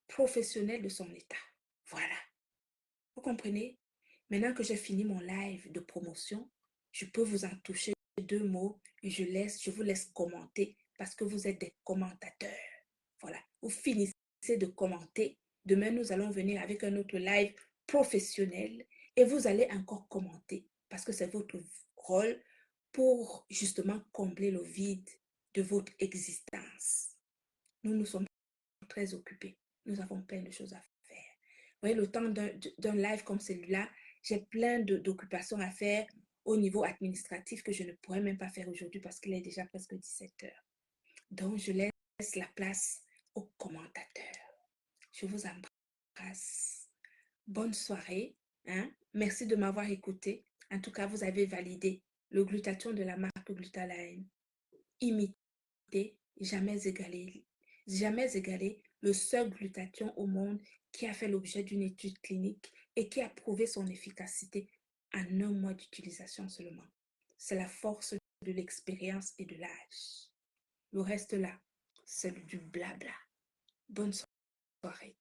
Professionnelle de son état. Voilà. Vous comprenez? Maintenant que j'ai fini mon live de promotion, je peux vous en toucher 2 mots et je vous laisse commenter parce que vous êtes des commentateurs. Voilà. Vous finissez de commenter. Demain, nous allons venir avec un autre live professionnel et vous allez encore commenter parce que c'est votre rôle pour justement combler le vide de votre existence. Nous sommes très occupés. Nous avons plein de choses à faire. Vous voyez, le temps d'un live comme celui-là, j'ai plein d'occupations à faire au niveau administratif que je ne pourrais même pas faire aujourd'hui parce qu'il est déjà presque 17 heures. Donc, je laisse la place aux commentateurs. Je vous embrasse. Bonne soirée. Hein? Merci de m'avoir écouté. En tout cas, vous avez validé le glutathion de la marque Glutaline. Imité, jamais égalé le seul glutathion au monde qui a fait l'objet d'une étude clinique et qui a prouvé son efficacité en 1 mois d'utilisation seulement. C'est la force de l'expérience et de l'âge. Le reste là, c'est du blabla. Bonne soirée.